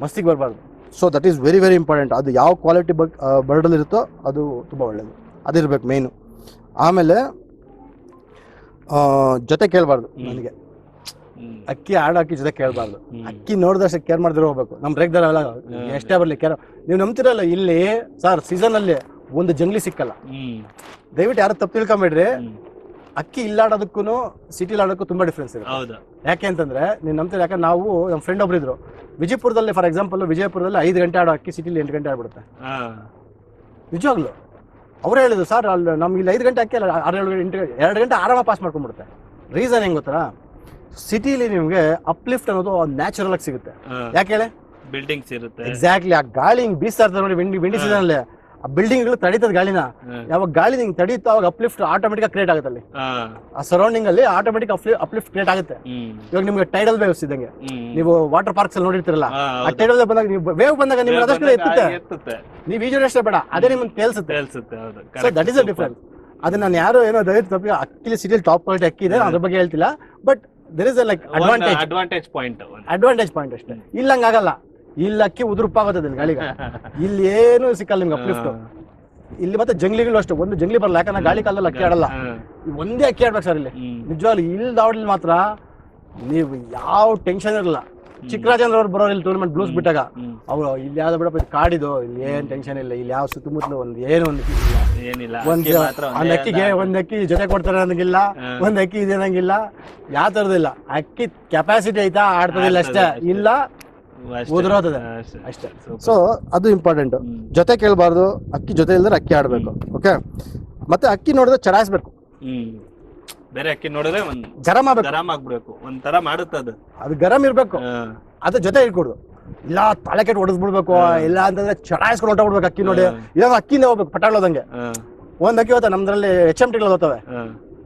ಮಸ್ತಿಗೆ ಬರಬಾರ್ದು. So that is very very important. ಅದು ಯಾವ ಕ್ವಾಲಿಟಿ ಬರ್ಡಲ್ಲಿ ಇರುತ್ತೋ ಅದು ತುಂಬ ಒಳ್ಳೇದು, ಅದಿರ್ಬೇಕು ಮೇಯ್ನು. ಆಮೇಲೆ ಜೊತೆ ಕೇಳಬಾರ್ದು. ನನಗೆ ಅಕ್ಕಿ ಅಕ್ಕಿ ಜೊತೆ ಕೇಳಬಾರ್ದು. ಅಕ್ಕಿ ನೋಡಿದಷ್ಟು ಕೇರ್ ಮಾಡ್ದಿರೋ ಹೋಗ್ಬೇಕು. ನಮ್ ರೇಗ್ದಾರ ಎಲ್ಲ ಎಷ್ಟೇ ಬರ್ಲಿ ಕೇರ್. ನೀವು ನಂಬ್ತಿರಲ್ಲ, ಇಲ್ಲಿ ಸರ್ ಸೀಸನ್ ಅಲ್ಲಿ ಒಂದು ಜಂಗ್ಲಿ ಸಿಕ್ಕಲ್ಲ. ದಯವಿಟ್ಟು ಯಾರು ತಪ್ಪು ತಿಳ್ಕೊಂಬೇಡ್ರಿ. ಅಕ್ಕಿ ಇಲ್ಲಾಡೋದಕ್ಕೂ ಸಿಟಿಲಿ ಆಡೋಕ್ಕೂ ತುಂಬಾ ಡಿಫ್ರೆನ್ಸ್ ಇದೆ. ಯಾಕೆ ಅಂತಂದ್ರೆ ನೀವು ನಂಬ್ತೀರ, ಯಾಕಂದ್ರೆ ನಾವು ನಮ್ಮ ಫ್ರೆಂಡ್ ಒಬ್ರು ಇದ್ರು ವಿಜಯಪುರದಲ್ಲಿ. ಫಾರ್ ಎಕ್ಸಾಂಪಲ್, ವಿಜಯಪುರದಲ್ಲಿ 5 ಗಂಟೆ ಆಡೋ ಅಕ್ಕಿ ಸಿಟಿಲಿ 8 ಗಂಟೆ ಆಡ್ಬಿಡುತ್ತೆ. ನಿಜವಾಗ್ಲು ಅವ್ರು ಹೇಳಿದ್ರು, ಸರ್ ಅಲ್ಲಿ ನಮ್ಗೆ ಇಲ್ಲಿ 5 ಗಂಟೆ ಅಕ್ಕಿ ಅಲ್ಲ, 2 ಗಂಟೆ ಆರಾಮ ಪಾಸ್ ಮಾಡ್ಕೊಂಡ್ಬಿಡುತ್ತೆ. ರೀಸನ್ ಹೆಂಗ್ ಗೊತ್ತಾ, ಸಿಟಿಲಿ ನಿಮ್ಗೆ ಅಪ್ಲಿಫ್ಟ್ ಅನ್ನೋದು ನ್ಯಾಚುರಲ್ ಆಗಿ ಸಿಗುತ್ತೆ. ಯಾಕೆ ಹೇಳಿ, ಬಿಲ್ಡಿಂಗ್ಸ್ ಇರುತ್ತೆ. ಎಕ್ಸಾಕ್ಟ್ಲಿ, ಆ ಗಾಳಿ ಹಿಂಗ್ ಬೀಸ್ತಾ ಇರ್ತಾರೆ ನೋಡಿ ವಿಂಡಿ ಸೀಸನ್ ಅಲ್ಲಿ. ಆ ಬಿಲ್ಡಿಂಗ್ ಗಳು ತಡೀತದ ಗಾಳಿನ. ಯಾವಾಗ ಗಾಳಿ ನಿಂಗೆ ತಡೀತಾ ಅವಾಗ ಅಪ್ಲಿಫ್ಟ್ ಆಟೋಮೆಟಿಕ್ ಕ್ರಿಯೇಟ್ ಆಗುತ್ತೆ ಅಲ್ಲಿ. ಆ ಸರೌಂಡಿಂಗ್ ಅಲ್ಲಿ ಆಟೋಮೆಟಿಕ್ ಅಪ್ಲಿಫ್ಟ್ ಕ್ರಿಯೇಟ್ ಆಗುತ್ತೆ. ಇವಾಗ ನಿಮ್ಗೆ ಟೈಡಲ್ ವೇವ್ಸ್ ಇದ್ದಂಗೆ, ನೀವು ವಾಟರ್ ಪಾರ್ಕ್ಸ್ ಅಲ್ಲಿ ನೋಡಿರ್ತಿರಲ್ಲ, ಆ ಟೈಡಲ್ ಬಂದಾಗ ನೀವು ವೇವ್ ಬಂದಾಗ ನಿಮ್ಗೆ ಅದಷ್ಟು ಎತ್ತುತ್ತೆ. ನೀವು ಈಜು ಬೇಡ, ಅದೇ ನಿಮ್ಗೆ ತೇಲ್ಸುತ್ತೆ. So that is a difference. ಅದನ್ನ ನಾನು ಯಾರು ಏನೋ ದಯವಿಟ್ಟು ತಪ್ಪಿಗೆ, ಅಕ್ಕಿ ಸಿಟಿಲಿ ಟಾಪ್ ಕ್ವಾಲಿಟಿ ಅಕ್ಕಿ ಇದೆ, ಅದ್ರ ಬಗ್ಗೆ ಹೇಳ್ತಿಲ್ಲ. But there is like advantage point ಅಷ್ಟೇ. ಇಲ್ಲ ಹಂಗಾಗಲ್ಲ, ಇಲ್ಲಿ ಅಕ್ಕಿ ಉದುರುಪಾಗೋದಿಲ್ಲ ಗಾಳಿಗೆ. ಇಲ್ಲಿ ಏನು ಸಿಕ್ಕಲ್ಲ ನಿಮ್ಗೆ ಅಪ್ಲಿಫ್ಟ್. ಇಲ್ಲಿ ಮತ್ತೆ ಜಂಗ್ಲಿಗಳು ಅಷ್ಟೇ, ಒಂದು ಜಂಗ್ಲಿ ಬರಲ್ಲ, ಯಾಕಂದ್ರೆ ಗಾಳಿ ಕಾಲದಲ್ಲಿ ಅಕ್ಕಿ ಆಡಲ್ಲ. ಒಂದೇ ಅಕ್ಕಿ ಆಡ್ಬೇಕು ಸರ್ ಇಲ್ಲಿ. ನಿಜವಾಗ್ಲು ಇಲ್ಲಿ ದಾವಡಲ್ಲಿ ಮಾತ್ರ ನೀವು ಯಾವ ಟೆನ್ಷನ್ ಇರಲ್ಲ. ಚಿಕ್ಕರಾಜೇಂದ್ರ ಅವ್ರು ಬರೋರು ಇಲ್ಲಿ ಟೂರ್ನಮೆಂಟ್ ಬ್ಲೂಸ್ ಬಿಟ್ಟಾಗ, ಅವ್ರು ಇಲ್ಲಿ ಯಾವ್ದು ಬಿಡಪ್ಪ ಇದು ಕಾಡಿದು, ಇಲ್ಲಿ ಏನ್ ಟೆನ್ಷನ್ ಇಲ್ಲ, ಇಲ್ಲಿ ಯಾವ ಸುತ್ತಮುತ್ತಲು ಒಂದು ಒಂದ್ ಅಕ್ಕಿಗೆ ಒಂದ್ ಅಕ್ಕಿ ಜೊತೆ ಕೊಡ್ತಾರೆ ಅನ್ನಂಗಿಲ್ಲ, ಒಂದ್ ಅಕ್ಕಿ ಇದೆ ಅನ್ನಂಗಿಲ್ಲ, ಯಾವ ತರದಿಲ್ಲ. ಅಕ್ಕಿ ಕೆಪಾಸಿಟಿ ಐತಾ ಆಡ್ತದಿಲ್ಲ ಅಷ್ಟೇ. ಇಲ್ಲ ಉದುರೋತದೆ ಅಷ್ಟೇ. ಸೊ ಅದು ಇಂಪಾರ್ಟೆಂಟ್. ಜೊತೆ ಕೇಳಬಾರ್ದು, ಅಕ್ಕಿ ಜೊತೆ ಇಲ್ದ್ರೆ ಅಕ್ಕಿ ಆಡ್ಬೇಕು. ಓಕೆ, ಮತ್ತೆ ಅಕ್ಕಿ ನೋಡಿದ್ರೆ ಚರಾಯಿಸ್ಬೇಕು. ಬೇರೆ ಅಕ್ಕಿ ನೋಡಿದ್ರೆ ಒಂದ್ ಗರಂ ಆಗ್ಬೇಕು, ಗರಂ ಆಗ್ಬಿಡ್ಬೇಕು, ಒಂಥರ ಮಾಡುತ್ತೆ ಅದು ಗರಂ ಇರ್ಬೇಕು. ಅದ್ರ ಜೊತೆ ಇಟ್ಕೊಡ್ದು, ಇಲ್ಲ ತಲೆ ಕೆಟ್ಟು ಹೊಡೆದ್ಬಿಡ್ಬೇಕು, ಇಲ್ಲ ಅಂತಂದ್ರೆ ಚರಾಯಿಸ್ಕೊಂಡು ಹೊಟ್ಟಬಿಡ್ಬೇಕು ಅಕ್ಕಿ ನೋಡಿ. ಇವಾಗ ಅಕ್ಕಿನೇ ಹೋಗ್ಬೇಕು ಪಟಾಳೋದಂಗೆ. ಒಂದ್ ಅಕ್ಕಿ ಹೋಗ್ತವೆ ನಮ್ದ್ರಲ್ಲಿ HMT ಹೋಗ್ತವೆ.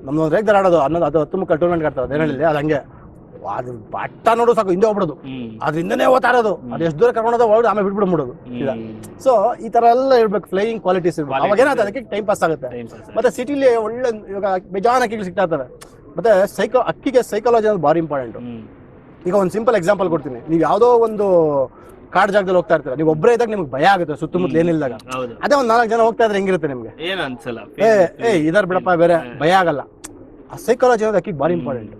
ನಮ್ದು ಒಂದು ರೇಗ್ದಾರ ಆಡೋದು ಅನ್ನೋದು, ಅದು 10 ಮುಖ ಟೂರ್ನಮೆಂಟ್ ಆಡ್ತಾವೆ ದೇನಹಳ್ಳಿ, ಅದು ಹಂಗೆ ಅದು ಬಟ್ಟ ನೋಡು ಸಾಕು ಹಿಂದೆ ಹೋಗ್ಬಿಡೋದು, ಅದ್ರಿಂದನೇ ಹೋಗ್ತಾ ಇರೋದು. ಅದು ಎಷ್ಟು ದೂರ ಕರ್ಕೊಂಡೋದು ಹೊರಡು ಆಮೇಲೆ ಬಿಟ್ಬಿಡ್ಬಿಡೋದು. ಸೊ ಈ ತರ ಎಲ್ಲ ಇರ್ಬೇಕು, ಫ್ಲೈಯಿಂಗ್ ಕ್ವಾಲಿಟೀಸ್ ಇರ್ಬೇಕು. ಅವಾಗ ಏನಾಗುತ್ತೆ, ಅದಕ್ಕೆ ಟೈಮ್ ಪಾಸ್ ಆಗುತ್ತೆ. ಮತ್ತೆ ಸಿಟಿಲಿ ಒಳ್ಳೆ ಇವಾಗ ಬೇಜಾನ್ ಅಕ್ಕಿಗಳು ಸಿಗ್ತಾ ಇರ್ತವೆ. ಮತ್ತೆ ಅಕ್ಕಿಗೆ ಸೈಕಾಲಜಿ ಅನ್ನೋದು ಭಾರಿ ಇಂಪಾರ್ಟೆಂಟ್. ಈಗ ಒಂದು ಸಿಂಪಲ್ ಎಕ್ಸಾಂಪಲ್ ಕೊಡ್ತೀನಿ. ನೀವು ಯಾವುದೋ ಒಂದು ಕಾಡ್ ಜಾಗದಲ್ಲಿ ಹೋಗ್ತಾ ಇರ್ತೀರ, ನೀವು ಒಬ್ಬರೇ ಇದ್ದಾಗ ನಿಮ್ಗೆ ಭಯ ಆಗುತ್ತೆ, ಸುತ್ತಮುತ್ತಲು ಏನಿಲ್ಲದಾಗ. ಅದೇ ಒಂದು 4 ಜನ ಹೋಗ್ತಾ ಇದ್ರೆ ಹೆಂಗಿರುತ್ತೆ ನಿಮ್ಗೆ? ಏನ್ ಅನ್ಸಲ್ಲ, ಇದರ್ ಬಿಡಪ್ಪ ಬೇರೆ ಭಯ ಆಗಲ್ಲ. ಆ ಸೈಕಾಲಜಿ ಅನ್ನೋದು ಅಕ್ಕಿಗೆ ಭಾರಿ ಇಂಪಾರ್ಟೆಂಟ್.